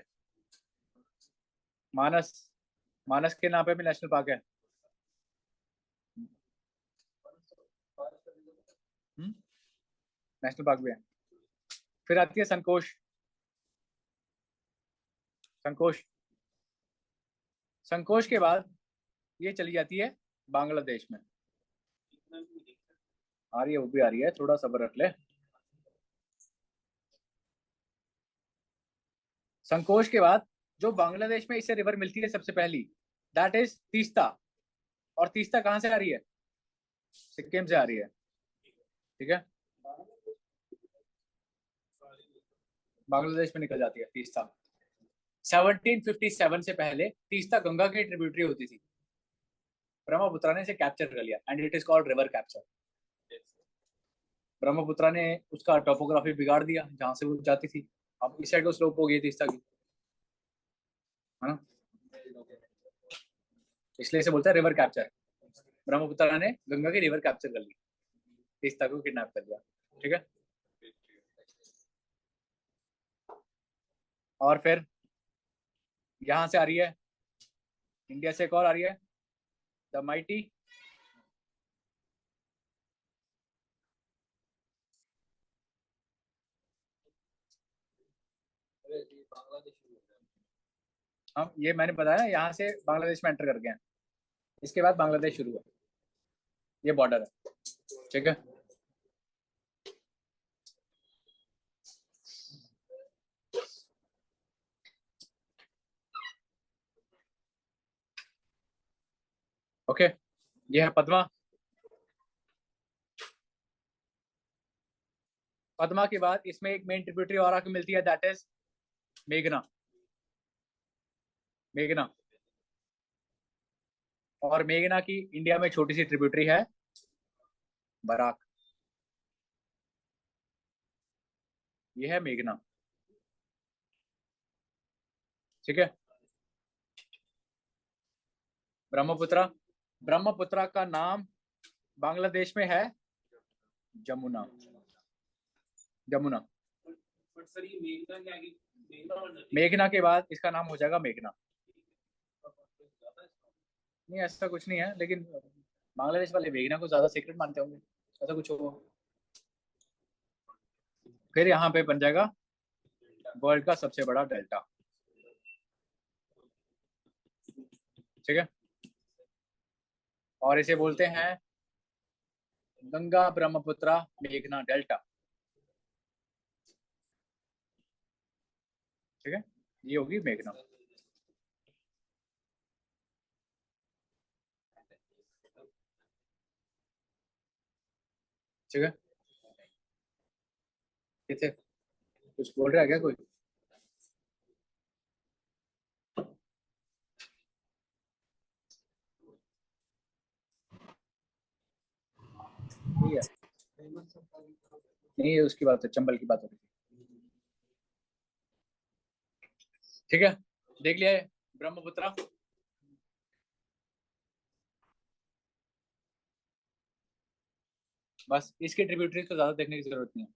मानस, मानस के नाम पे भी नेशनल पार्क है। नेशनल पार्क भी है। फिर आती है संकोश, संकोश, संकोश के बाद ये चली जाती है बांग्लादेश में। आ रही है, वो भी आ रही है, थोड़ा सब्र रख ले। संकोश के बाद जो बांग्लादेश में इसे रिवर मिलती है सबसे पहली, दैट इज तीस्ता। और तीस्ता कहां से आ रही है? सिक्किम से आ रही है। ठीक है, बांग्लादेश में निकल जाती है तीस्ता। 1757 से पहले तीस्ता गंगा की ट्रिब्यूटरी होती थी, ब्रह्मपुत्र ने इसे कैप्चर कर लिया and it is called river capture. Brahmaputra ने उसका टोपोग्राफी बिगाड़ दिया जहां से वो जाती थी, अब इस साइड को स्लोप हो गई तीस्ता की, है ना, इसलिए इसे बोलते हैं रिवर कैप्चर। ब्रह्मपुत्र ने गंगा की रिवर कैप्चर कर ली, तीस्ता को किडनैप कर लिया। ठीक है, और फिर यहां से आ रही है, इंडिया से एक और आ रही है, द माइटी, हम ये मैंने बताया यहाँ से बांग्लादेश में एंटर कर गए हैं, इसके बाद बांग्लादेश शुरू है, ये बॉर्डर है। ठीक है, ओके, ये है पद्मा। पद्मा के बाद इसमें एक मेन ट्रिब्यूटरी और आके मिलती है, दैट इज मेघना, मेघना। और मेघना की इंडिया में छोटी सी ट्रिब्यूटरी है, बराक। ये है मेघना। ठीक है, ब्रह्मपुत्र, ब्रह्मपुत्र का नाम बांग्लादेश में है जमुना, जमुना। मेघना के बाद इसका नाम हो जाएगा मेघना। नहीं ऐसा कुछ नहीं है, लेकिन बांग्लादेश वाले मेघना को ज्यादा सीक्रेट मानते होंगे, ऐसा कुछ होगा। फिर यहाँ पे बन जाएगा वर्ल्ड का सबसे बड़ा डेल्टा। ठीक है, और इसे बोलते हैं गंगा ब्रह्मपुत्र मेघना डेल्टा। ठीक है, ये होगी मेघना। ठीक है, ये थे, कुछ बोल रहा है क्या कोई? ठीक है, नहीं, ये उसकी बात है, चंबल की बात हो रही थी। ठीक है, देख लिया है ब्रह्मपुत्र। बस इसके ट्रिब्यूटरीज को ज्यादा देखने की जरूरत नहीं है।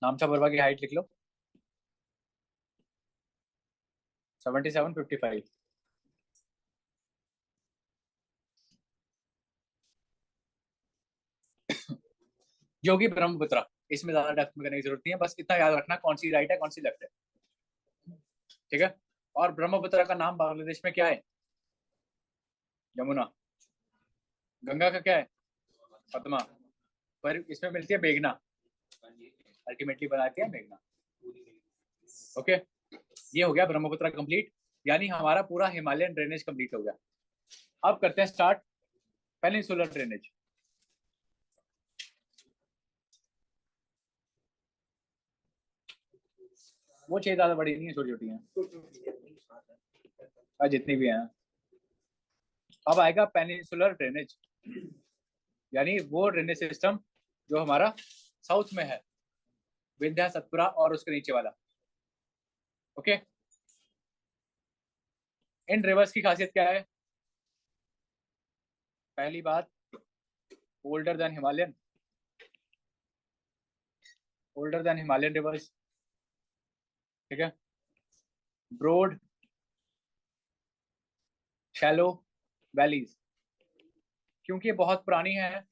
नामचा बरवा की हाइट लिख लो, 7755। जो कि ब्रह्मपुत्र, इसमें ज्यादा डेप्थ में करने की जरूरत नहीं है, बस इतना याद रखना कौन सी राइट है कौन सी लेफ्ट है। ठीक है। और ब्रह्मपुत्र का नाम बांग्लादेश में क्या है? यमुना। गंगा का क्या है? पद्मा। पर इसमें मिलती है मेघना, अल्टीमेटली बनाती है मेघना। ओके, ये हो गया ब्रह्मपुत्र कंप्लीट, यानी हमारा पूरा हिमालयन ड्रेनेज कंप्लीट हो गया। अब करते हैं स्टार्ट पेनिनसुलर ड्रेनेज। वो छह ज्यादा बड़ी नहीं है, छोटी छोटी हैं, और जितनी भी हैं। अब आएगा पेनिनसुलर ड्रेनेज, यानी वो ड्रेनेज सिस्टम जो हमारा साउथ में है, विंध्या सतपुरा और उसके नीचे वाला। ओके, इन रिवर्स की खासियत क्या है? पहली बात, older than Himalayan, older than Himalayan reverse. ठीक है। ब्रॉड शैलो वैलीज, क्योंकि ये बहुत पुरानी है,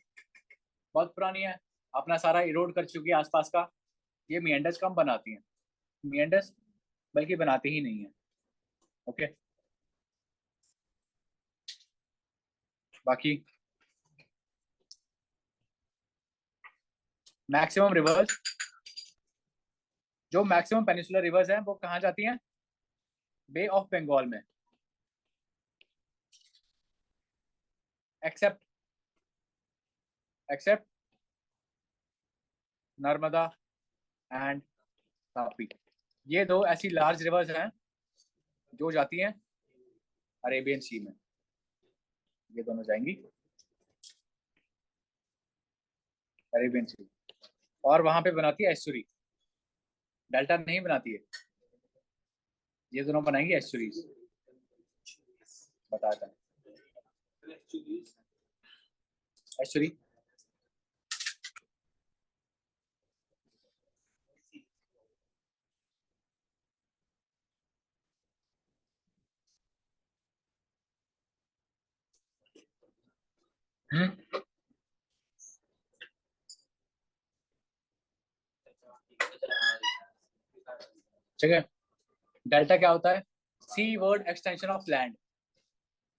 बहुत पुरानी है, अपना सारा इरोड कर चुकी है आसपास का, ये मियंडर्स कम बनाती हैं, मियंडर्स बल्कि बनाती ही नहीं है। ओके, बाकी मैक्सिमम रिवर्स, जो मैक्सिमम पेनिसुलर रिवर्स हैं वो कहाँ जाती हैं? बे ऑफ बंगाल में, except except Narmada and Tapi. ये दो ऐसी लार्ज रिवर्स हैं जो जाती हैं अरेबियन सी में, ये दोनों जाएंगी अरेबियन सी, और वहां पे बनाती है एस्चुरी, डेल्टा नहीं बनाती है, ये दोनों बनाएंगी एस्चुरीज। बताता है एस्चुरी। ठीक है, डेल्टा क्या होता है? Seaward extension of land,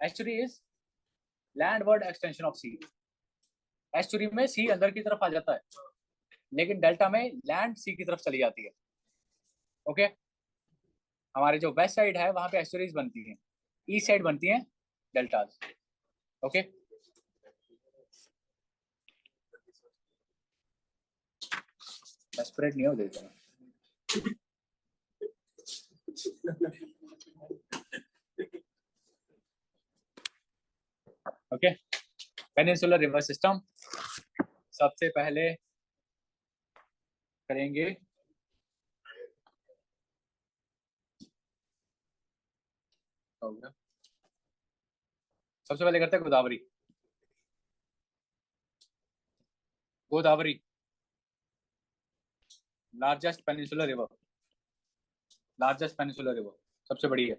estuary is landward extension of sea. Estuary में सी अंदर की तरफ आ जाता है, लेकिन डेल्टा में लैंड सी की तरफ चली जाती है। ओके, हमारे जो वेस्ट साइड है वहां पे एस्चुरीज बनती हैं, ईस्ट साइड बनती हैं डेल्टाज। ओके, डेस्परेट नहीं हो देता। ओके, पेनिनसुलर रिवर सिस्टम सबसे पहले करेंगे होगा, सबसे पहले करते हैं Godavari. Godavari largest peninsular river, largest peninsular river, सबसे बड़ी है।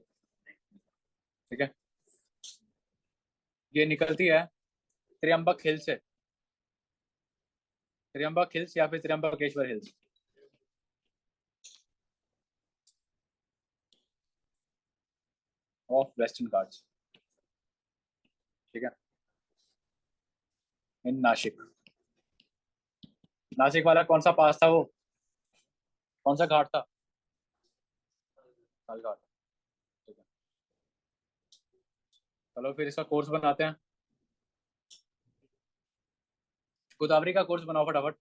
ठीक है, ये निकलती है त्र्यंबक हिल से, त्र्यंबक हिल्स या फिर Trimbakeshwar hills. Of western Ghats. ठीक है, इन नासिक, नासिक वाला कौन सा पास था वो, कौन सा घाट था? कालघाट। ठीक है, चलो फिर इसका कोर्स बनाते हैं, गोदावरी का कोर्स बनाओ फटाफट।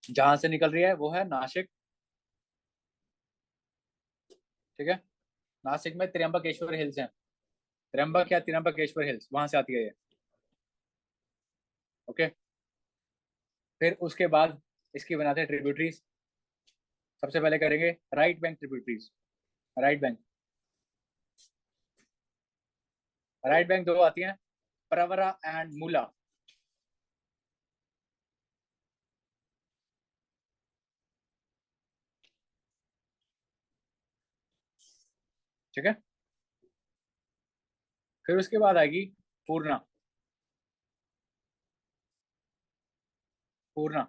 जहां से निकल रही है वो है नासिक, ठीक है। नासिक में त्र्यंबकेश्वर हिल्स हैं, त्र्यंबक या त्र्यंबकेश्वर हिल्स, वहां से आती है ये। ओके। फिर उसके बाद इसकी बनाते हैं ट्रिब्यूटरीज। सबसे पहले करेंगे right bank tributaries. Right bank, right bank दो आती हैं, प्रवरा एंड मूला। ठीक है। फिर उसके बाद आएगी पूर्णा। पूर्णा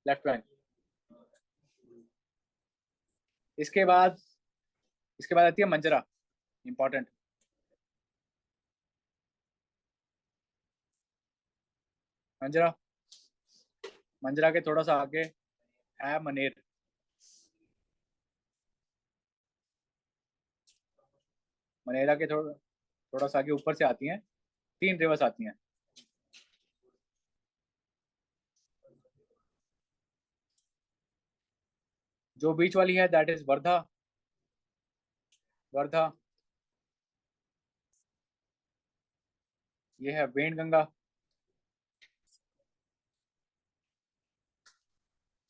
लेफ्ट बैंक। इसके बाद, इसके बाद आती है मंजरा, इंपॉर्टेंट। मंजरा, मंजरा के थोड़ा सा आगे है मनेर। मनेरा के थोड़ा थोड़ा सा आगे ऊपर से आती हैं, तीन रिवर्स आती हैं। जो बीच वाली है दैट इज वर्धा। वर्धा। ये है वेणगंगा।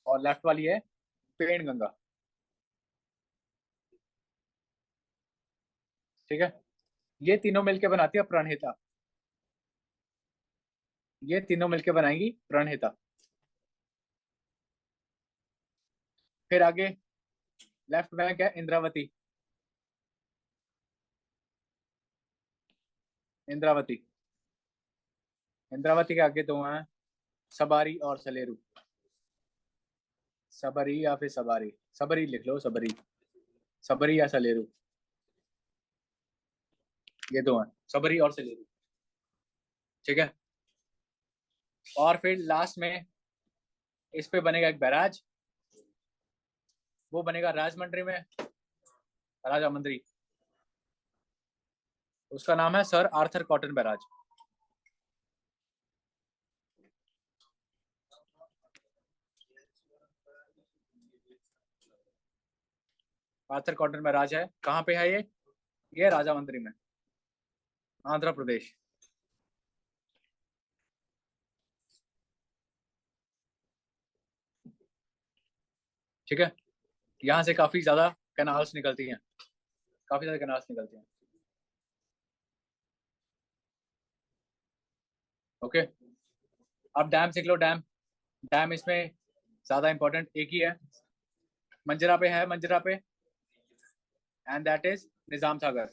और लेफ्ट वाली है पेणगंगा। ठीक है। ये तीनों मिलके बनाती है प्रणहिता। ये तीनों मिलके बनाएंगी प्रणहिता। फिर आगे लेफ्ट बैंक है इंद्रावती। इंद्रावती। इंद्रावती के आगे दो हैं, सबारी और सलेरू। सबरी या फिर सबारी, सबरी लिख लो, सबरी। सबरी या सलेरू, ये दो हैं, सबरी और सलेरू। ठीक है। और फिर लास्ट में इस पे बनेगा एक बैराज, वो बनेगा राजमंड्री में, राजा मंदिर। उसका नाम है sir Arthur cotton barrage. Arthur cotton barrage है, कहाँ पे है ये राजा मंदिर में, आंध्र प्रदेश। ठीक है। यहाँ से काफी ज्यादा कैनाल्स निकलती हैं, काफी ज्यादा कैनाल्स निकलती हैं। ओके। अब डैम सीख लो, डैम। डैम इसमें ज्यादा इंपॉर्टेंट एक ही है, मंजरा पे है, मंजरा पे, and that is Nizam Sagar.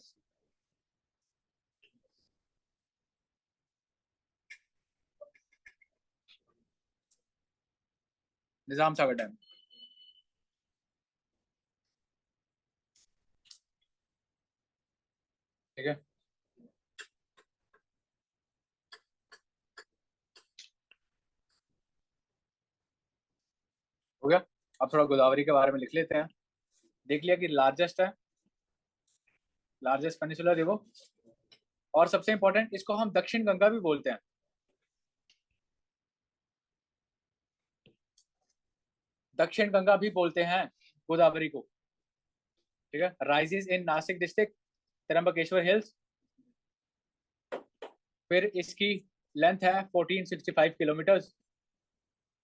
Nizam Sagar dam. ठीक है। हो गया। अब थोड़ा गोदावरी के बारे में लिख लेते हैं। देख लिया कि लार्जेस्ट है, लार्जेस्ट पेनिसुलर रिवर। और सबसे इंपॉर्टेंट, इसको हम दक्षिण गंगा भी बोलते हैं। दक्षिण गंगा भी बोलते हैं गोदावरी को। ठीक है। Rises in Nashik district, Trimbakeshwar hills. फिर इसकी लेंथ है 1465 kilometre.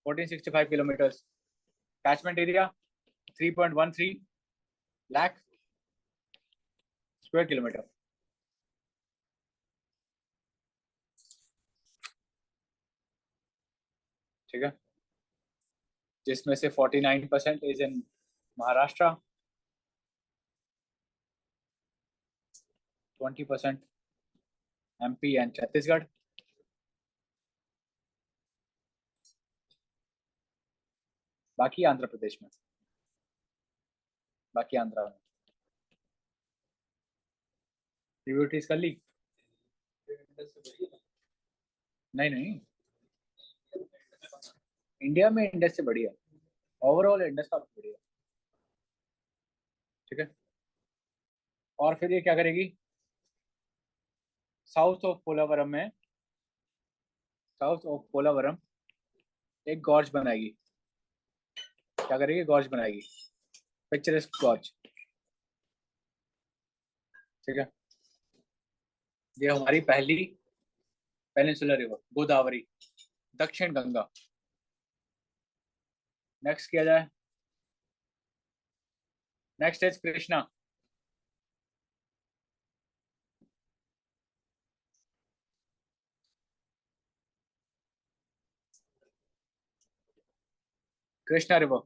1465 kilometre. Catchment area 3.13 lakh square kilometre. ठीक है। जिसमें से 49% is in Maharashtra, 20% MP and Chhattisgarh, बाकी आंध्र प्रदेश में, बाकी आंध्रा में। ट्रिब्यूटरीज कर ली? नहीं नहीं, इंडिया में इंडस से बढ़िया, ओवरऑल इंडस का बढ़िया। ठीक है। और फिर ये क्या करेगी, साउथ ऑफ पोलावरम में, साउथ ऑफ पोलावरम एक गॉर्ज बनाएगी। क्या करेगी, गॉर्ज बनाएगी, पिक्चरेस्क गॉर्ज। ठीक है, ये हमारी पहली पेनिनसुलर रिवर गोदावरी, दक्षिण गंगा। नेक्स्ट किया जाए, next is Krishna. Krishna river,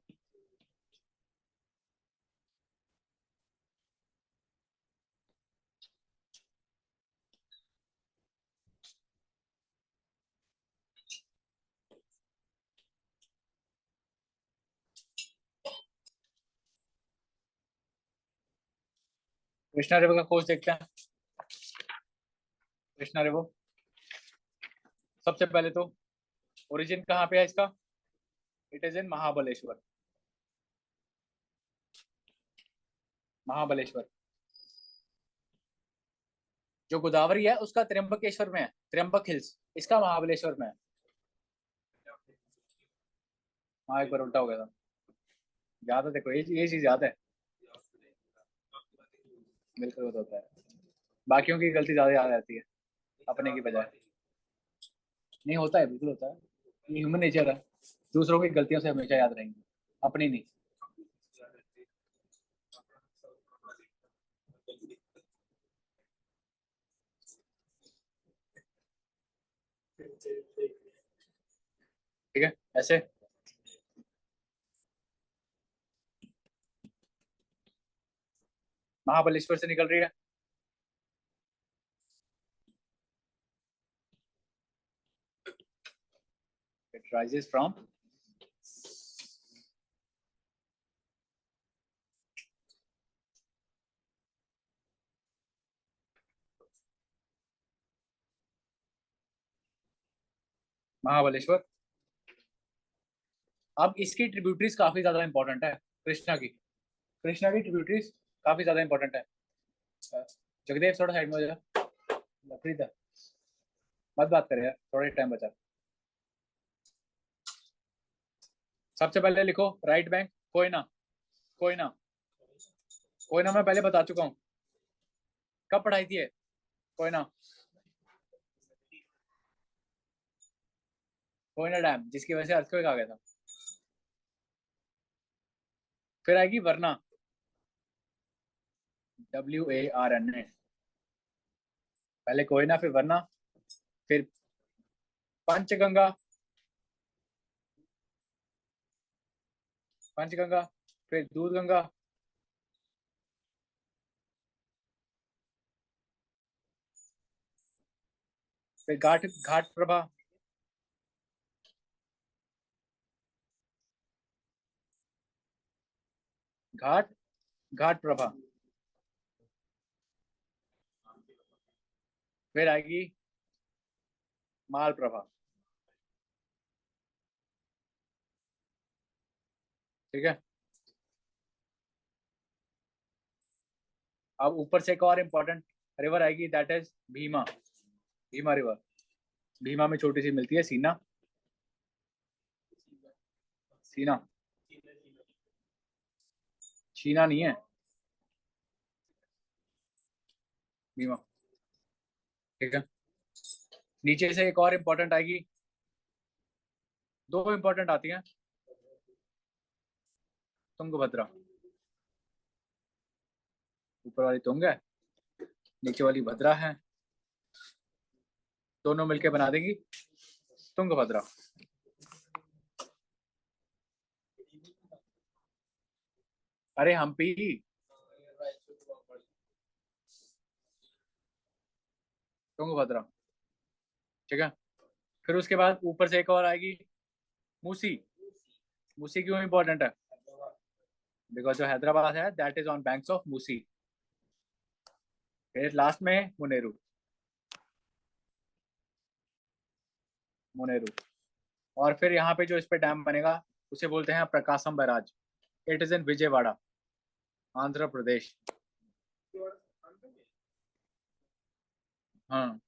Krishna river का कोर्स देखते हैं। कृष्णा रिवर, सबसे पहले तो ओरिजिन कहाँ पे है इसका, इट इज इन महाबलेश्वर। महाबलेश्वर, जो गोदावरी है उसका त्र्यंबकेश्वर में है, त्र्यंबक हिल्स, इसका महाबलेश्वर में है। हाँ, एक बार उल्टा हो गया था, याद है, देखो ये चीज याद है, बिल्कुल होता है। बाकियों की गलती ज्यादा याद रहती है अपने की बजाय। नहीं होता है, बिल्कुल होता है, ये ह्यूमन नेचर है। दूसरों की गलतियों से हमेशा याद रहेंगी, अपनी नहीं। ठीक है, ऐसे महाबलेश्वर से निकल रही है, इट राइजेस फ्रॉम महाबलेश्वर। अब इसकी ट्रिब्यूटरीज काफी ज्यादा इंपॉर्टेंट है, कृष्णा की, कृष्णा की ट्रिब्यूटरीज काफी ज्यादा इंपॉर्टेंट है। जगदेव थोड़ा साइड में हो जा, लफड़ी मत बात करे यार, थोड़ा टाइम बचा। सबसे पहले लिखो राइट बैंक, कोयना, कोयना, कोयना मैं पहले बता चुका हूँ, कब पढ़ाई थी है कोयना, कोयना डैम जिसकी वजह से अर्थक्वेक आ गया था। फिर आएगी वरना, WARNA, पहले कोयना फिर वरना, फिर पंचगंगा, पंचगंगा, फिर दूध गंगा, फिर घाट, घाट प्रभा, घाट, घाट प्रभा, फिर आएगी माल प्रभा। ठीक है, अब ऊपर से एक और इम्पोर्टेंट रिवर आएगी, that is Bhima, Bhima river. Bhima में छोटी सी मिलती है सीना, सीना, शीना नहीं है, भीमा। ठीक है, नीचे से एक और इम्पोर्टेंट आएगी, दो इम्पोर्टेंट आती हैं, तुंगभद्रा, ऊपर वाली तुंग है, नीचे वाली भद्रा है, दोनों मिलके बना देंगी तुंगभद्रा। अरे हम्पी, तुंगभद्रा। ठीक है, फिर उसके बाद ऊपर से एक और आएगी मूसी। मूसी क्यों इंपॉर्टेंट है, बिकॉज जो हैदराबाद है that is on banks of Musi. फिर लास्ट में मुनेरू, मुनेरू। और फिर यहाँ पे जो इस पे डैम बनेगा उसे बोलते हैं Prakasam barrage, it is in Vijayawada, Andhra Pradesh. हाँ,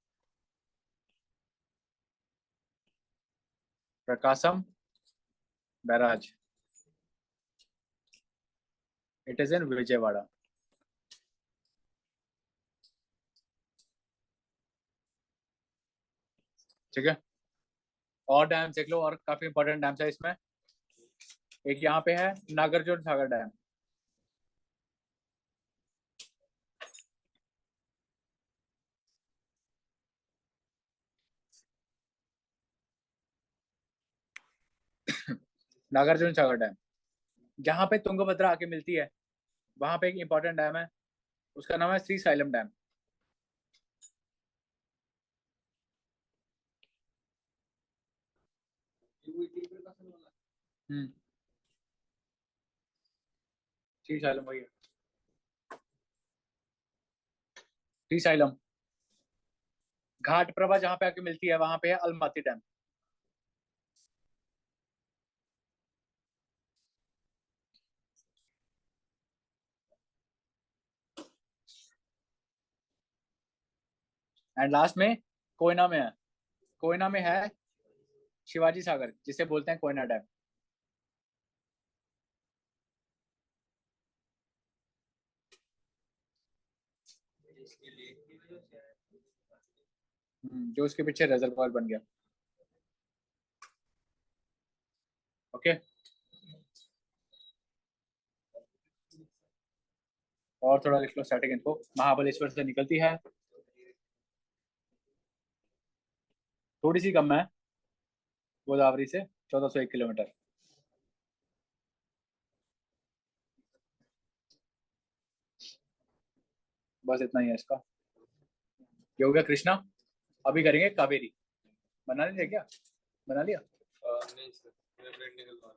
Prakasam barrage. It is in Vijayawada. ठीक है, और डैम देख लो, और काफी इंपॉर्टेंट डैम्स है इसमें। एक यहाँ पे है नागार्जुन सागर डैम। नागार्जुन सागर डैम, जहाँ पे तुंगभद्रा आके मिलती है, वहां पे एक इंपॉर्टेंट डैम है, उसका नाम है श्री साइलम डैम। हम्म, श्री साइलम वही है, श्री साइलम। घाट प्रभा जहाँ पे आके मिलती है, वहां पे है अलमाती डैम। एंड लास्ट में कोयना में है, कोयना में है शिवाजी सागर, जिसे बोलते हैं कोयना डैम। जो उसके पीछे रिजर्वायर बन गया। ओके, और थोड़ा लिख लो स्टैटिक इन्फो। महाबलेश्वर से निकलती है, थोड़ी सी कम है गोदावरी से, 1401 किलोमीटर। बस इतना ही है इसका। ये हो गया कृष्णा। अभी करेंगे कावेरी। बना लिया क्या? बना लिया? नहीं सर, मेरा ब्रेड निकल रहा है।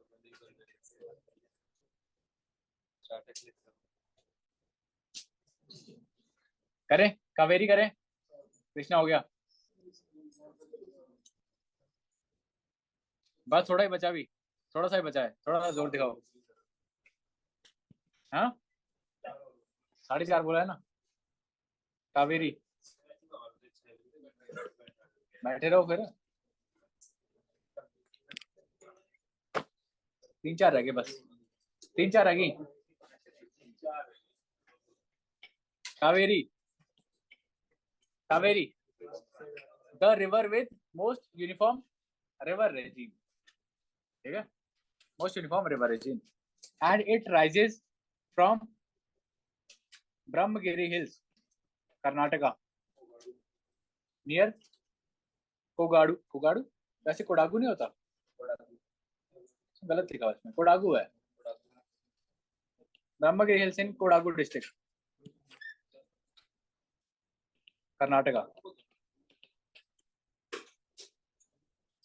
करें, कावेरी करें, कृष्णा हो गया। बस थोड़ा ही बचा भी, थोड़ा सा ही बचा है, थोड़ा सा जोर दिखाओ। हाँ, 4:30 बोला है ना। कावेरी, बैठे रहो फिर। 3-4 रह गए बस, 3-4 रह गई। Kaveri, Kaveri, the river with most uniform river regime. ठीक है, most uniform river regime, and it rises from Brahmagiri hills, Karnataka, near Kogadu. Kogadu, वैसे कोडागू नहीं होता, गलत लिखा हुआ इसमें, कोडागू है। ब्रह्मगिरी हिल्स इन कोडागू डिस्ट्रिक्ट, कर्नाटका।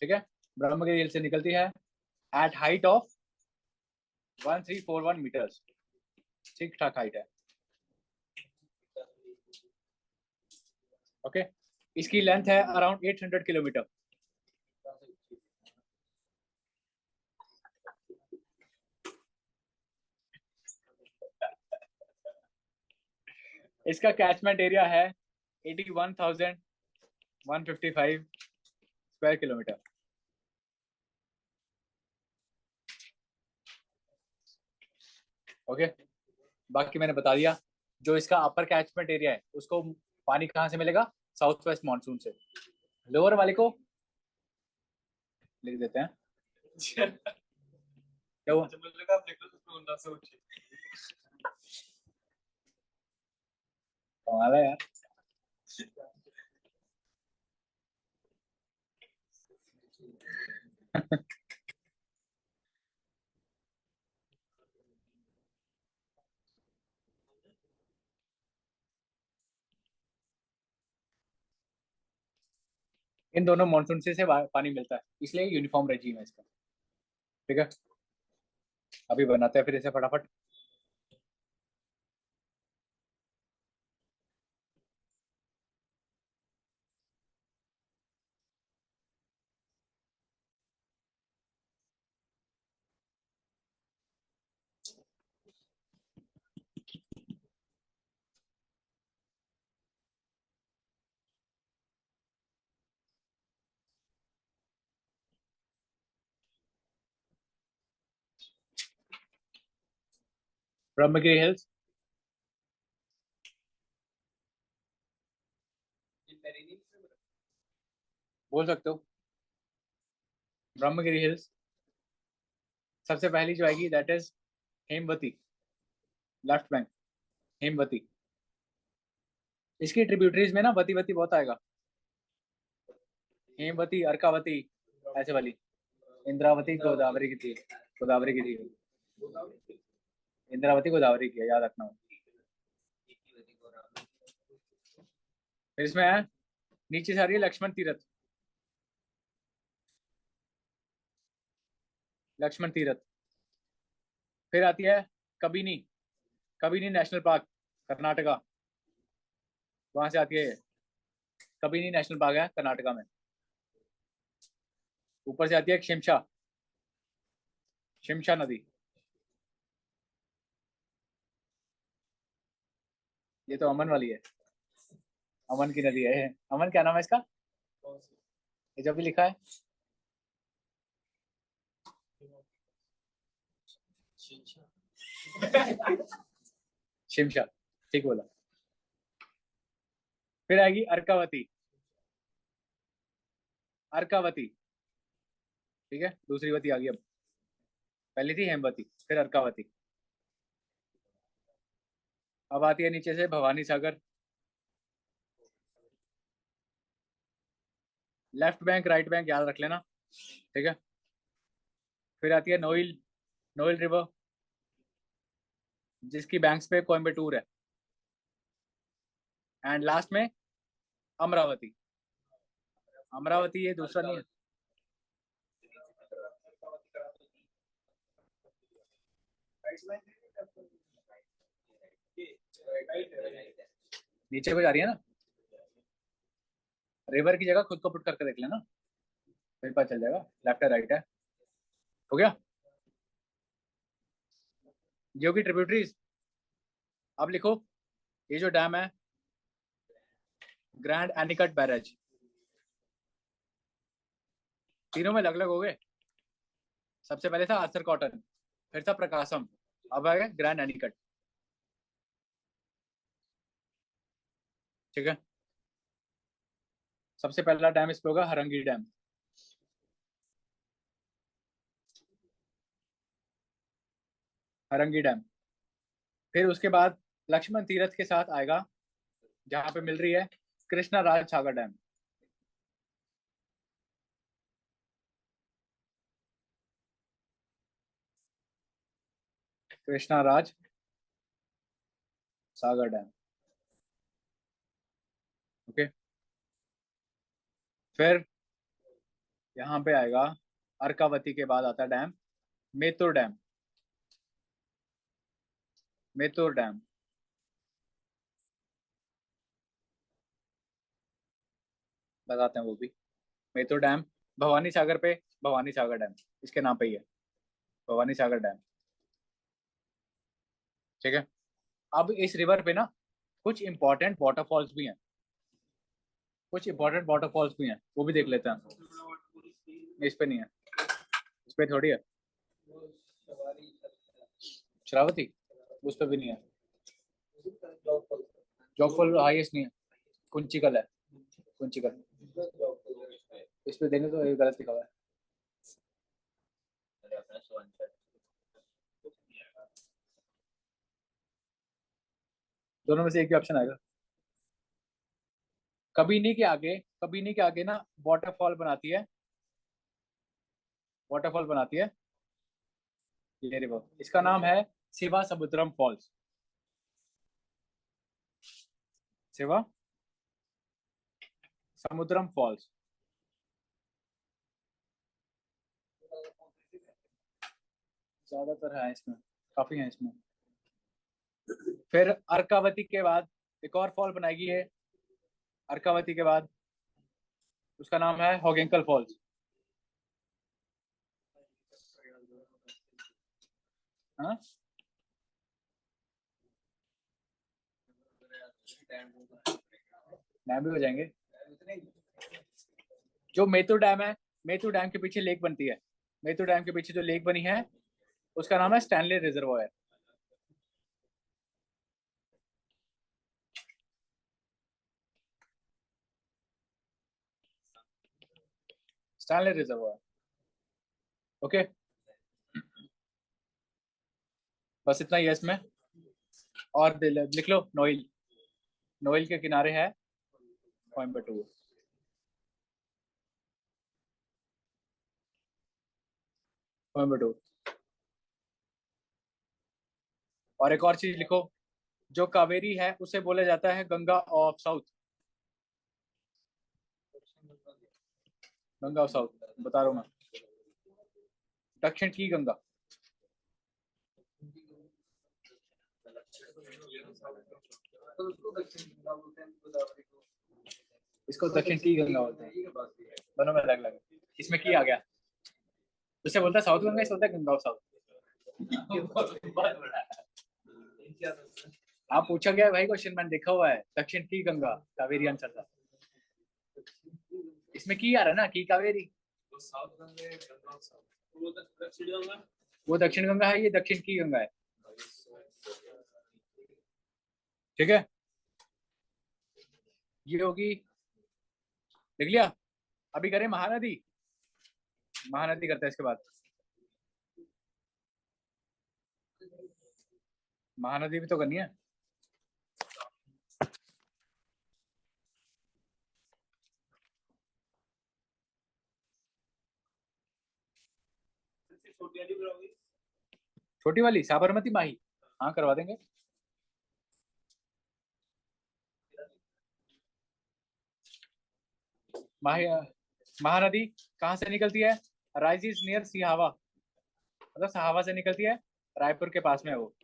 ठीक है, ब्रह्मगिरी हिल से निकलती है एट हाइट ऑफ 1341 मीटर्स। ठीक ठाक हाइट है। ओके, इसकी लेंथ है अराउंड 800 किलोमीटर। इसका कैचमेंट एरिया है 81,155 स्क्वायर किलोमीटर। ओके, बाकी मैंने बता दिया। जो इसका अपर कैचमेंट एरिया है, उसको पानी कहाँ से मिलेगा? साउथ वेस्ट मानसून से। लोअर वाले को लिख देते हैं। क्या हुआ? कमाल है यार। इन दोनों मानसून से पानी मिलता है, इसलिए यूनिफॉर्म रेजिम है इसका। ठीक है, अभी बनाते हैं फिर इसे फटाफट। ब्रह्मगिरी हिल्स, बोल सकते हो। ब्रह्मगिरी हिल्स। सबसे पहली जो आएगी that is Hemavati, left bank, Hemavati. इसकी ट्रिब्यूटरीज में ना वती वती बहुत आएगा, हेमवती, अर्कावती, ऐसे वाली। इंद्रावती गोदावरी की थी, गोदावरी की थी, इंद्रावती गोदावरी की है, याद रखना। फिर इसमें है, नीचे से आ रही है लक्ष्मण तीरथ, लक्ष्मण तीरथ। फिर आती है कबिनी, कबिनी नेशनल पार्क, कर्नाटका। वहां से आती है ये। कबिनी नेशनल पार्क है कर्नाटका में। ऊपर से आती है शिमशा, शिमशा नदी। ये तो अमन वाली है, अमन की नदी है। अमन क्या नाम है इसका, ये जो भी लिखा है। शिमशा, ठीक बोला। फिर आएगी अर्कावती, अर्कावती। ठीक है, दूसरी वती आ गई अब। पहली थी हेमवती, फिर अर्कावती। अब आती है नीचे से भवानी सागर, लेफ्ट बैंक राइट बैंक याद रख लेना, ठीक है। फिर आती है नोइल, नोइल रिवर, जिसकी बैंक्स पे कोयम्बटूर है। एंड लास्ट में अमरावती, अमरावती ये दूसरा नहीं है। नीचे को जा रही है ना, रिवर की जगह खुद को पुट करके देख लेना, फिर पता चल जाएगा लेफ्ट है राइट है। हो गया, ये होगी ट्रिब्यूटरीज। अब लिखो, ये जो डैम है ग्रैंड एनिकट बैरेज, तीनों में अलग अलग हो गए। सबसे पहले था आर्थर कॉटन, फिर था प्रकाशम, अब आ गया ग्रैंड एनिकट। ठीक है, सबसे पहला डैम इस पे होगा हरंगी डैम, हरंगी डैम। फिर उसके बाद लक्ष्मण तीरथ के साथ आएगा, जहां पे मिल रही है कृष्णा राज सागर डैम, कृष्णा राज सागर डैम। ओके, फिर यहाँ पे आएगा, अर्कावती के बाद आता है डैम मेतुर डैम, मेतुर डैम। लगाते हैं वो भी, मेतुर डैम। भवानी सागर पे, भवानी सागर डैम इसके नाम पे ही है, भवानी सागर डैम। ठीक है, अब इस रिवर पे ना कुछ इंपॉर्टेंट वाटरफॉल्स भी हैं, कुछ इंपॉर्टेंट वाटरफॉल्स भी हैं, वो भी देख लेते हैं। इस पे नहीं है, इस पे थोड़ी है। शरावती, उस पे भी नहीं है। जॉगफॉल हाईएस्ट नहीं है, कुंचिकल है, कुंचिकल। इस पे देंगे तो ये गलत लिखा हुआ है। दोनों में से एक ही ऑप्शन आएगा। कबीनी के आगे, कबीनी के आगे ना वाटरफॉल बनाती है, वाटरफॉल बनाती है ये रिवर, इसका नाम है शिवा समुद्रम फॉल्स, शिवा समुद्रम फॉल्स। ज्यादातर है इसमें, काफी है इसमें। फिर अर्कावती के बाद एक और फॉल बनाएगी है, अर्कावती के बाद उसका नाम है होगेंकल फॉल्स। हाँ, डैम भी हो जाएंगे। जो मेतुर डैम है, मेतुर डैम के पीछे लेक बनती है, मेतुर डैम के पीछे जो लेक बनी है उसका नाम है स्टैनले रिजर्वॉयर। सैनले रिजर्वायर। ओके, बस इतना ही है इसमें। और लिख लो नोइल। नोइल के किनारे है कोयम्बटूर। कोयम्बटूर। और एक और चीज लिखो, जो कावेरी है उसे बोला जाता है Ganga of south. Ganga of south बता रहा हूँ मैं। दक्षिण की गंगा। इसको दक्षिण की गंगा बोलते हैं, दोनों में अलग अलग। इसमें की आ गया, उसे बोलता है साउथ गंगा, इसे बोलता है गंगा ऑफ साउथ। आप पूछा गया भाई क्वेश्चन, मैंने देखा हुआ है, दक्षिण की गंगा कावेरी आंसर था। इसमें की आ रहा है ना, की कावेरी। वो दक्षिण गंगा है, ये दक्षिण की गंगा है। ठीक है, ये होगी। देख लिया। अभी करें महानदी। महानदी करते हैं इसके बाद। महानदी भी तो करनी है। छोटी वाली साबरमती माही, हाँ करवा देंगे। माही महानदी कहाँ से निकलती है? राइजिस नियर सिहावा, मतलब सहावा से निकलती है। रायपुर के पास में है वो,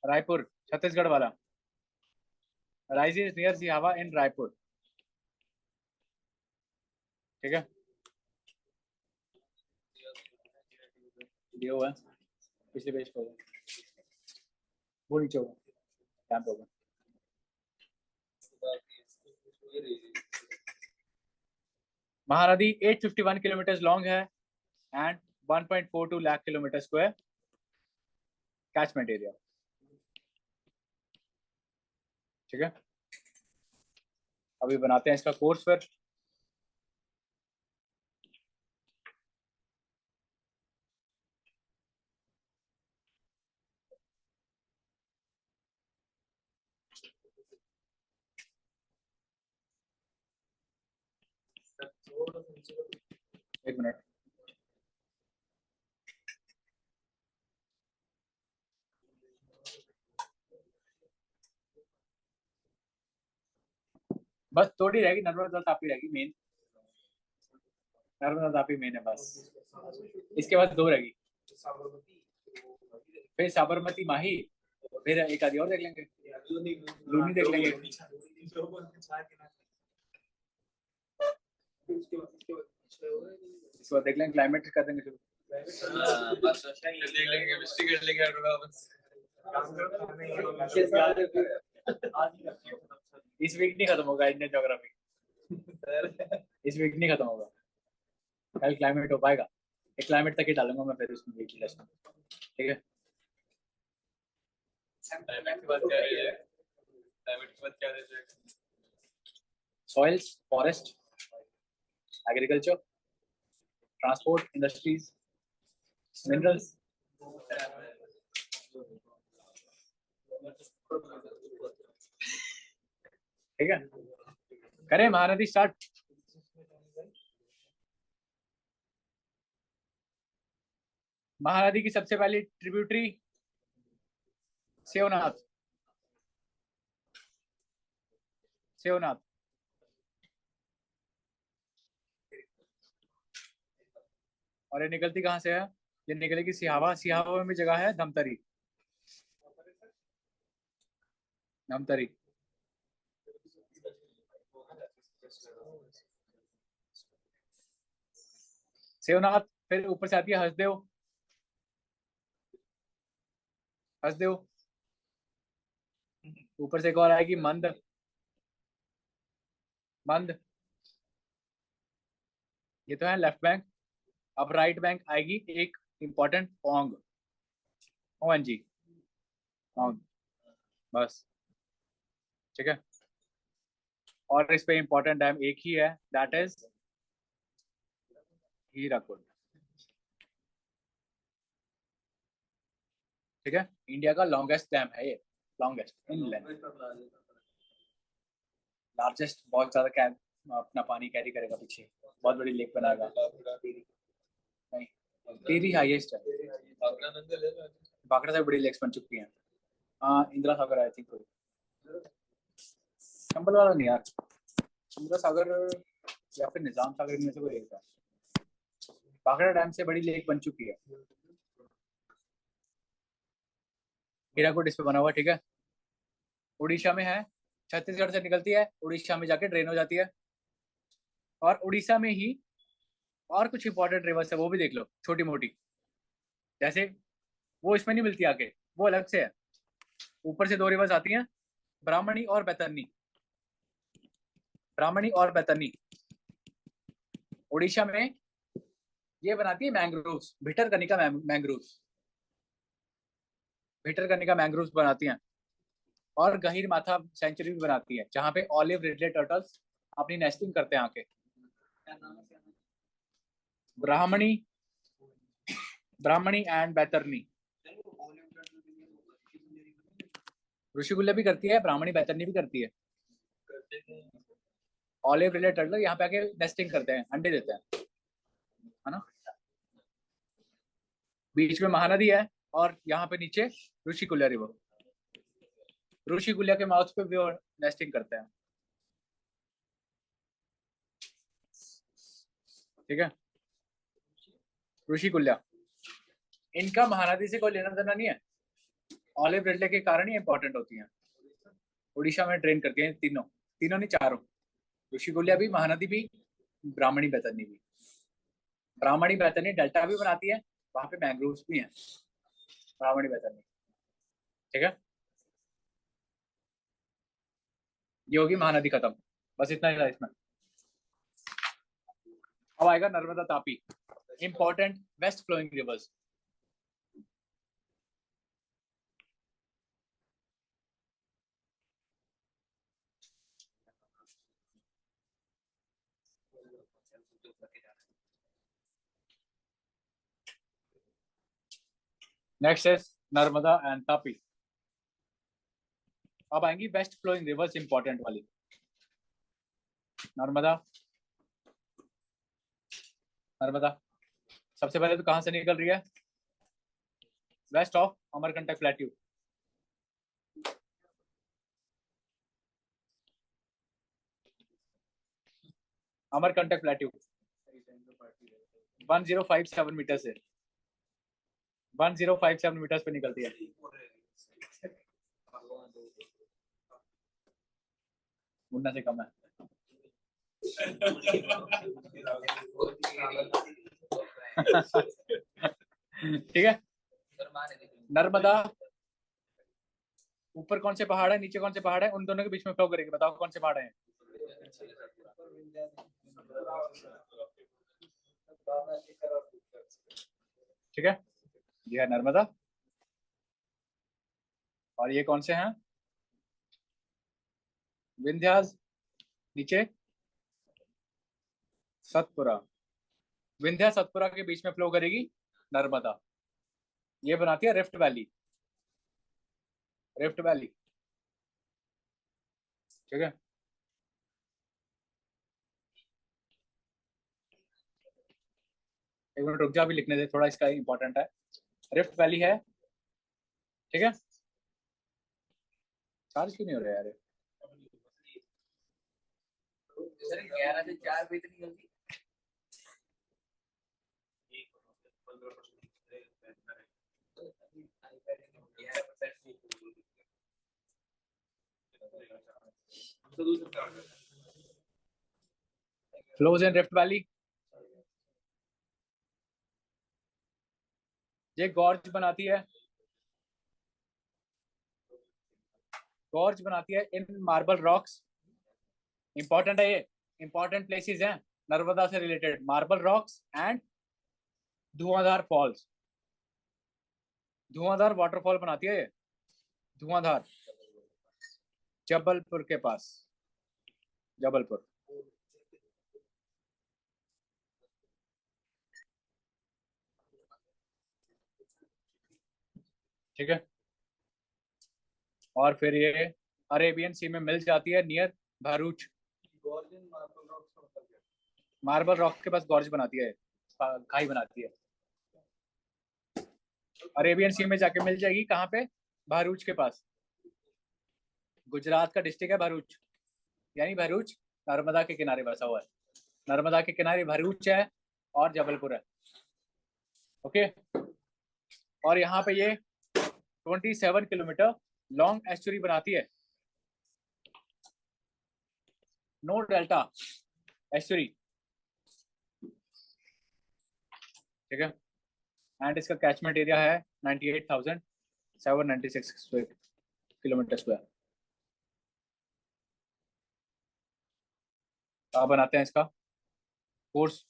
रायपुर छत्तीसगढ़ वाला। राइजिस नियर सिहावा इन रायपुर। ठीक है, दिया हुआ है पिछले पेज पर, वो नीचे होगा, कैंप होगा। महानदी 851 किलोमीटर लॉन्ग है and 1.42 lakh kilometre square catchment area. ठीक है, अभी बनाते हैं इसका कोर्स फिर। एक मिनट, बस थोड़ी रहेगी, नर्मदा तापी रहेगी मेन। नर्मदा तापी मेन है बस, इसके बाद दो रहेगी, फिर साबरमती माही, फिर एक आधी और देख लेंगे, लूनी देख लेंगे। इसके बाद देख लेंगे, क्लाइमेट कर देंगे शुरू। इस वीक नहीं खत्म होगा इंडियन ज्योग्राफी, इस वीक नहीं खत्म होगा, कल क्लाइमेट हो पाएगा। एक क्लाइमेट तक ही डालूंगा मैं फिर उसमें वीकली लिस्ट में। ठीक है, soils, forest, agriculture, transport, industries, minerals. ठीक है, करें महानदी स्टार्ट। महानदी की सबसे पहली ट्रिब्यूटरी शिवनाथ। शिवनाथ। और ये निकलती कहाँ से है? ये निकलेगी सिहावा। सिहावा में भी जगह है धमतरी। धमतरी। शिवनाथ, फिर ऊपर से आती है हसदेव। हसदेव, ऊपर से एक और आएगी मंद। मंद, ये तो है लेफ्ट बैंक। अब राइट बैंक आएगी एक इंपॉर्टेंट ओंग। ONG, ओंग। बस। ठीक है, और इस पे इंपॉर्टेंट डैम एक ही है, दैट इज हीराकुड, ठीक है। इंडिया का लॉन्गेस्ट डैम है ये, लॉन्गेस्ट इन लेंथ, लार्जेस्ट, बहुत ज्यादा अपना पानी कैरी करेगा पीछे, बहुत बड़ी लेक बनाएगा। नहीं, टीरी हाईएस्ट है, बाकरा से बड़ी लेक्स बन चुकी हैं। हाँ, इंदिरा सागर आई थिंक कोई, चंबल वाला नहीं यार, इंदिरा सागर या फिर निजाम सागर में से कोई एक है। बाकरा डैम से बड़ी लेक बन चुकी है, हीराकुड इस पे बना हुआ, ठीक है। उड़ीसा में है, छत्तीसगढ़ से निकलती है, उड़ीसा में जाके ड्रेन हो जाती है, और उड़ीसा में ही और कुछ इंपॉर्टेंट रिवर्स है, वो भी देख लो, छोटी मोटी, जैसे वो इसमें नहीं मिलती आके, वो अलग से है। ऊपर से दो रिवर्स आती हैं, ब्राह्मणी और बैतरनी, ब्राह्मणी और बैतरनी। उड़ीसा में ये बनाती है mangroves, Bhitarkanika mangroves, Bhitarkanika mangroves बनाती हैं, और गहीर माथा सेंचुरी भी बनाती है, जहाँ पे ऑलिव रिडले टर्टल्स अपनी नेस्टिंग करते हैं आके। ब्राह्मणी, ब्राह्मणी एंड बैतरनी, ऋषिकुल्य भी करती है, ब्राह्मणी बैतरनी भी करती है। ऑलिव रिडले टर्टल यहाँ पे आके नेस्टिंग करते हैं, अंडे देते हैं, है ना। बीच में महानदी है, और यहाँ पे नीचे ऋषिकुल्य रिवर, ऋषिकुल्य के माउथ पे भी नेस्टिंग करते हैं, ठीक है। ऋषिकुल्य, इनका महानदी से कोई लेना देना नहीं है, ऑलिव रिडले के कारण ही इंपॉर्टेंट होती हैं। उड़ीसा में ट्रेन करती हैं तीनों, तीनों नहीं चारों, ऋषिकुल्य भी, महानदी भी, ब्राह्मणी बैतरनी भी। ब्राह्मणी बैतरनी डेल्टा भी बनाती है, वहां पे मैंग्रोव्स भी हैं, ब्राह्मणी बैतरनी, ठीक है। ये होगी महानदी खत्म, बस इतना ही था इसमें। अब आएगा Narmada Tapi, important west flowing rivers. Next है नर्मदा एंड तापी। अब आएंगी वेस्ट फ्लोइंग रिवर्स, इंपॉर्टेंट वाली। नर्मदा, नर्मदा सबसे पहले तो कहां से निकल रही है, west of Amarkantak plateau, Amarkantak plateau 1057 metre से, 1057 मीटर पे निकलती है। मुन्ना से कम है। ठीक है। नर्मदा, ऊपर कौन से पहाड़ है, नीचे कौन से पहाड़ है, उन दोनों के बीच में फ्लो करेगी, बताओ कौन से पहाड़ है। ठीक है, ये है नर्मदा, और ये कौन से हैं, विंध्यास, नीचे सतपुरा, विंध्या सतपुरा के बीच में फ्लो करेगी नर्मदा, ये बनाती है रिफ्ट वैली, रिफ्ट वैली, ठीक है। एक मिनट रुक जा, भी लिखने दे थोड़ा, इसका इंपॉर्टेंट है, रिफ्ट वैली है, ठीक है। चार्ज क्यों नहीं हो रहा यार, 11 से 4 पे इतनी जल्दी। फ्लोज इन रिफ्ट वैली, ये गॉर्ज बनाती है, गॉर्ज बनाती है इन मार्बल रॉक्स, इंपॉर्टेंट है ये, इंपॉर्टेंट प्लेसेस हैं नर्मदा से related, marble rocks and Dhuandhar false, Dhuandhar waterfall बनाती है ये, धुआंधार, जबलपुर के पास, जबलपुर, ठीक है। और फिर ये अरेबियन सी में मिल जाती है नियर भरूच। मार्बल रॉक के पास गॉर्ज बनाती है, खाई बनाती है। अरेबियन सी में जाके मिल जाएगी, कहाँ पे? भरूच के पास। गुजरात का डिस्ट्रिक्ट है भरूच, यानी भरूच नर्मदा के किनारे बसा हुआ है। नर्मदा के किनारे भरूच है और जबलपुर है। ओके। और यहाँ पे ये 27 किलोमीटर लॉन्ग एस्चुरी बनाती है, नो डेल्टा एस्चुरी। ठीक है। एंड इसका कैचमेंट एरिया है 98,796 किलोमीटर स्क्वायर। आप बनाते हैं इसका कोर्स,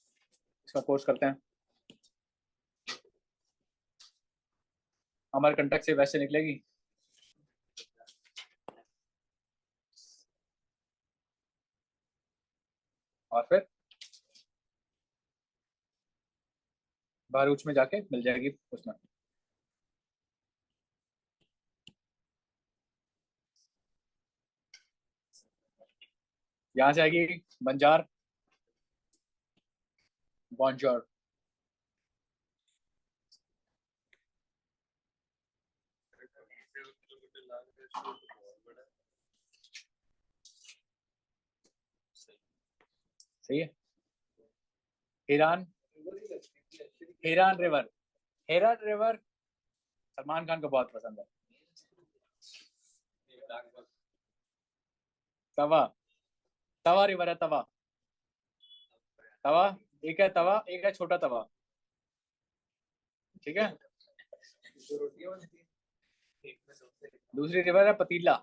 इसका कोर्स करते हैं। हमारे कंटेक्ट से वैसे निकलेगी। और फिर भरूच में जाके मिल जाएगी उसमें। यहाँ से आएगी बंजार, बॉन्जोर। सही है। हिरान, हिरान रिवर, हिरान रिवर सलमान खान को बहुत पसंद है। तवा, तवा रिवर है, तवा। तवा एक है, तवा एक है, छोटा तवा। ठीक है। दूसरी रिवर है पतीला।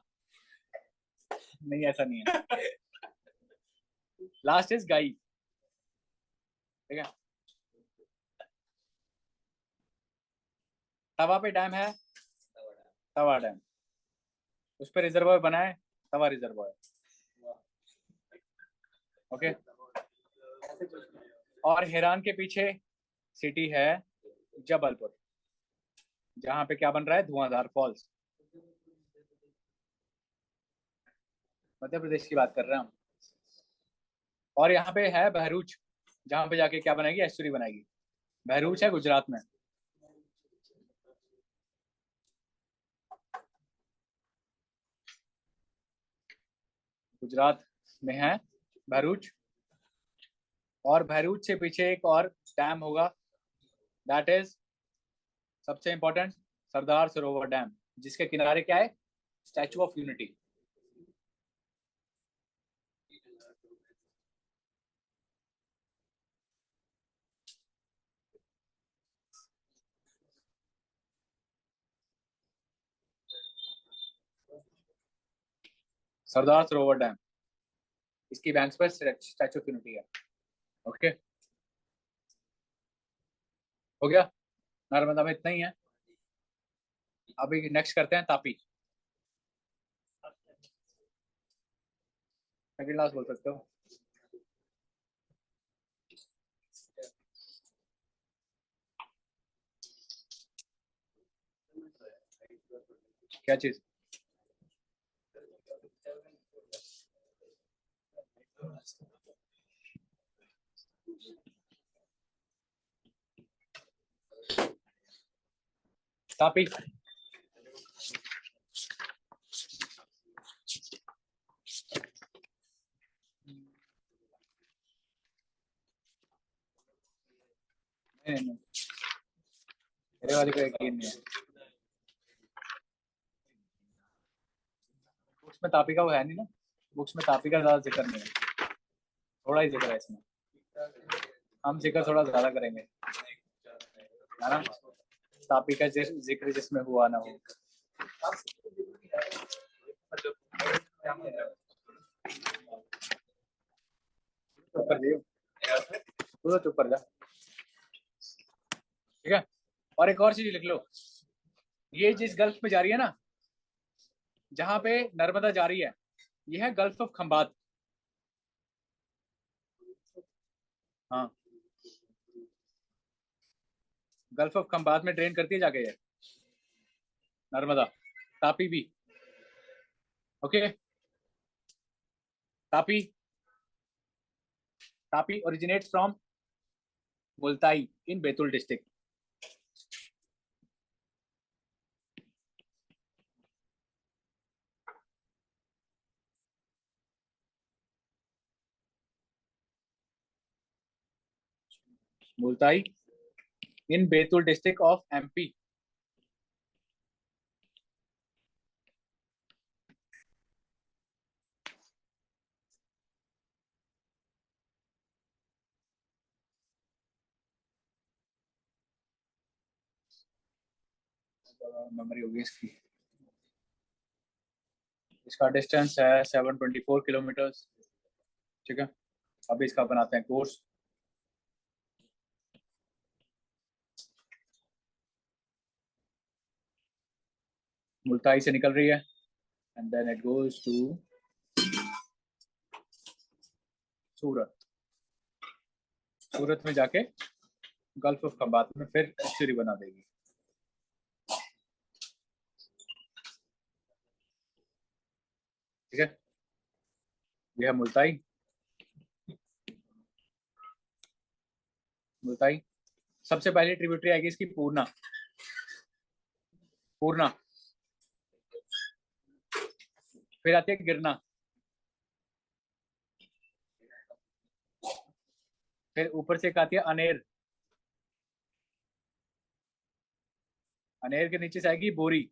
नहीं, ऐसा नहीं है। लास्ट इज गाई। ठीक है। तवा पे डैम है, तवा डैम। उस पर रिजर्वायर बना है, तवा रिजर्वायर। ओके। और हिरान के पीछे सिटी है जबलपुर, जहाँ पे क्या बन रहा है? धुआंधार फॉल्स। मध्य प्रदेश की बात कर रहे हैं हम। और यहाँ पे है बहरूच, जहाँ पे जाके क्या बनाएगी? एस्चुरी बनाएगी। बहरूच है गुजरात में। गुजरात में है भरूच। और भरूच से पीछे एक और डैम होगा, दैट इज सबसे इंपॉर्टेंट सरदार सरोवर डैम, जिसके किनारे क्या है? Statue of unity. Sardar Sarovar dam, इसकी बैंक्स पर स्टैचू ऑफ यूनिटी है। ओके, हो गया। नर्मदा में इतना ही है। अभी नेक्स्ट करते हैं तापी। सेकंड लास्ट बोल सकते हो। क्या चीज? तापी। नहीं नहीं, मेरे वाले को यकीन नहीं है। बुक्स में तापी का वो है नहीं ना, बुक्स में तापी का ज्यादा जिक्र नहीं है, थोड़ा ही जिक्र है इसमें। हम जिक्र थोड़ा ज्यादा करेंगे, है ना? तापी का जिक्र जिसमें हुआ ना हो। चुप कर जाइए, तू तो चुप कर जा। ठीक है। और एक और चीज लिख लो, ये जिस गल्फ में जा रही है ना, जहां पे नर्मदा जा रही है, ये है गल्फ ऑफ खंबात। हाँ, गल्फ ऑफ खंबात में ड्रेन करती है जाके ये। नर्मदा, तापी भी, okay. Tapi, Tapi originates from Multai in Betul district. Multai in Betul district of MP. Memory होगी इसकी। इसका डिस्टेंस है 724 किलोमीटर। ठीक है, अभी इसका बनाते हैं कोर्स। मुल्ताई से निकल रही है and then it goes to Surat. Surat में जाके गल्फ ऑफ खंबात में फिर एस्चुरी बना देगी। ठीक है, ये है मुल्ताई। मुल्ताई सबसे पहले ट्रिब्यूटरी आएगी इसकी पूर्णा। पूर्णा, फिर आती है गिरना, फिर ऊपर से एक आती है अनेर। अनेर के नीचे से आएगी बोरी,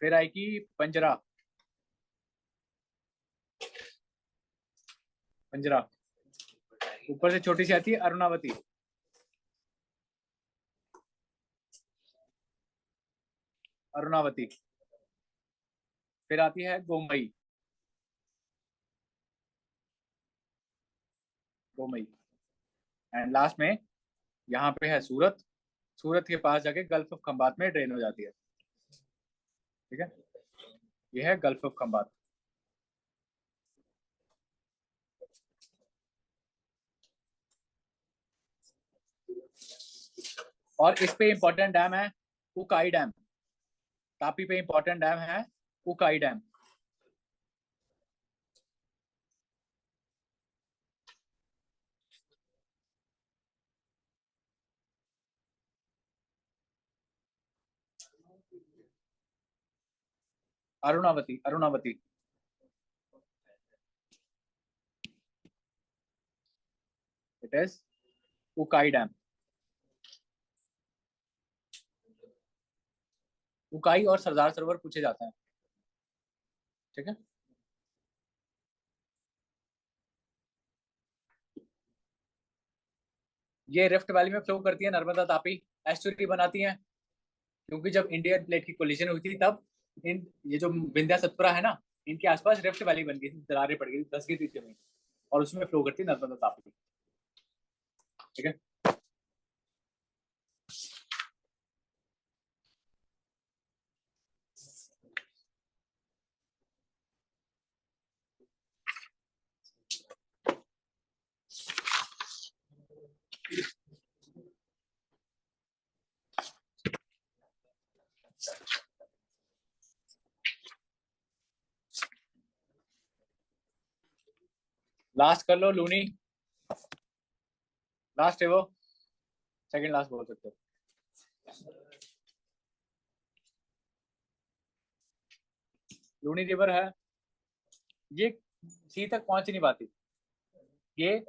फिर आएगी पंजरा। पंजरा, ऊपर से छोटी सी आती है अरुणावती। अरुणावती, फिर आती है गोमई। गोमई, एंड लास्ट में यहाँ पे है सूरत। सूरत के पास जाके गल्फ ऑफ खंबात में ड्रेन हो जाती है। ठीक है, ये है गल्फ ऑफ खंबात। और इस पे इंपॉर्टेंट डैम है उकाई डैम। तापी पे इंपॉर्टेंट डैम है Ukai dam. Arunavati, Arunavati, it is Ukai dam. Ukai और सरदार सरोवर पूछे जाते हैं। ठीक है, ये रिफ्ट वैली में फ्लो करती है नर्मदा तापी, एस्चुरी बनाती हैं। क्योंकि जब इंडियन प्लेट की कोलिजन हुई थी तब इन ये जो विंध्या सतपुरा है ना, इनके आसपास रिफ्ट वैली बन गई थी, दरारें पड़ गई थी, धस गई थी जमीन, और उसमें फ्लो करती है नर्मदा तापी। ठीक है, लास्ट कर लो लूनी। लास्ट है वो, सेकंड लास्ट बोल सकते हो। लूनी रिवर है, ये सी तक पहुंच नहीं पाती। ये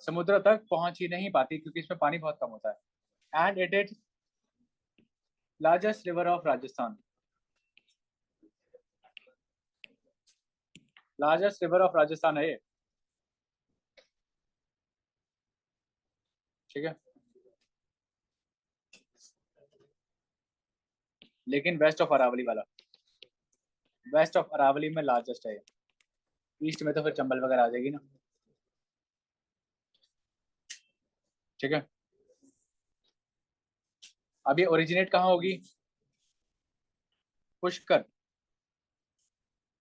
समुद्र तक पहुंच ही नहीं पाती क्योंकि इसमें पानी बहुत कम होता है। And it is largest river of Rajasthan. Largest river of Rajasthan है ये। ठीक है, लेकिन वेस्ट ऑफ अरावली वाला, वेस्ट ऑफ अरावली में लार्जेस्ट है ये। ईस्ट में तो फिर चंबल वगैरह आ जाएगी ना। ठीक है, अब ये ओरिजिनेट कहाँ होगी? पुष्कर।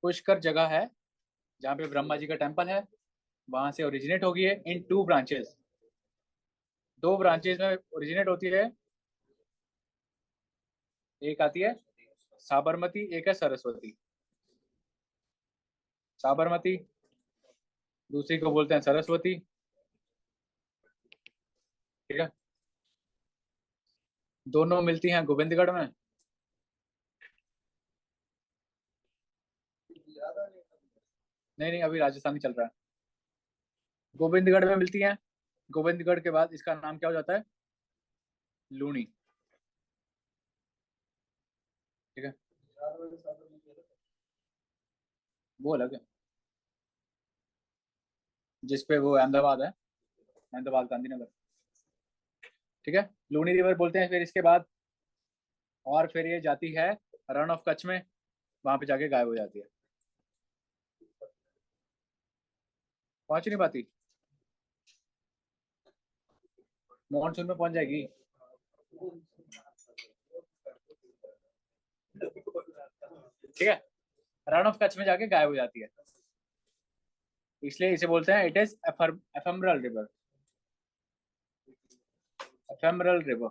पुष्कर जगह है जहाँ पे ब्रह्मा जी का टेम्पल है, वहां से ओरिजिनेट होगी है इन 2 ब्रांचेस। 2 ब्रांचेस में ओरिजिनेट होती है। एक आती है साबरमती, एक है सरस्वती। साबरमती, दूसरी को बोलते हैं सरस्वती। ठीक है, दोनों मिलती हैं गोविंदगढ़ में। नहीं नहीं, अभी राजस्थान ही चल रहा है। गोविंदगढ़ में मिलती हैं। गोविंदगढ़ के बाद इसका नाम क्या हो जाता है? लूनी। ठीक है, वो अलग है, जिसपे वो अहमदाबाद है, अहमदाबाद गांधीनगर। ठीक है, लूनी रिवर बोलते हैं। फिर इसके बाद और फिर ये जाती है रन ऑफ कच्छ में, वहां पे जाके गायब हो जाती है। पहुंच नहीं पाती, मानसून में पहुंच जाएगी। ठीक है, रन ऑफ कच्छ में जाके गायब हो जाती है, इसलिए इसे बोलते हैं it is ephemeral river. Ephemeral river.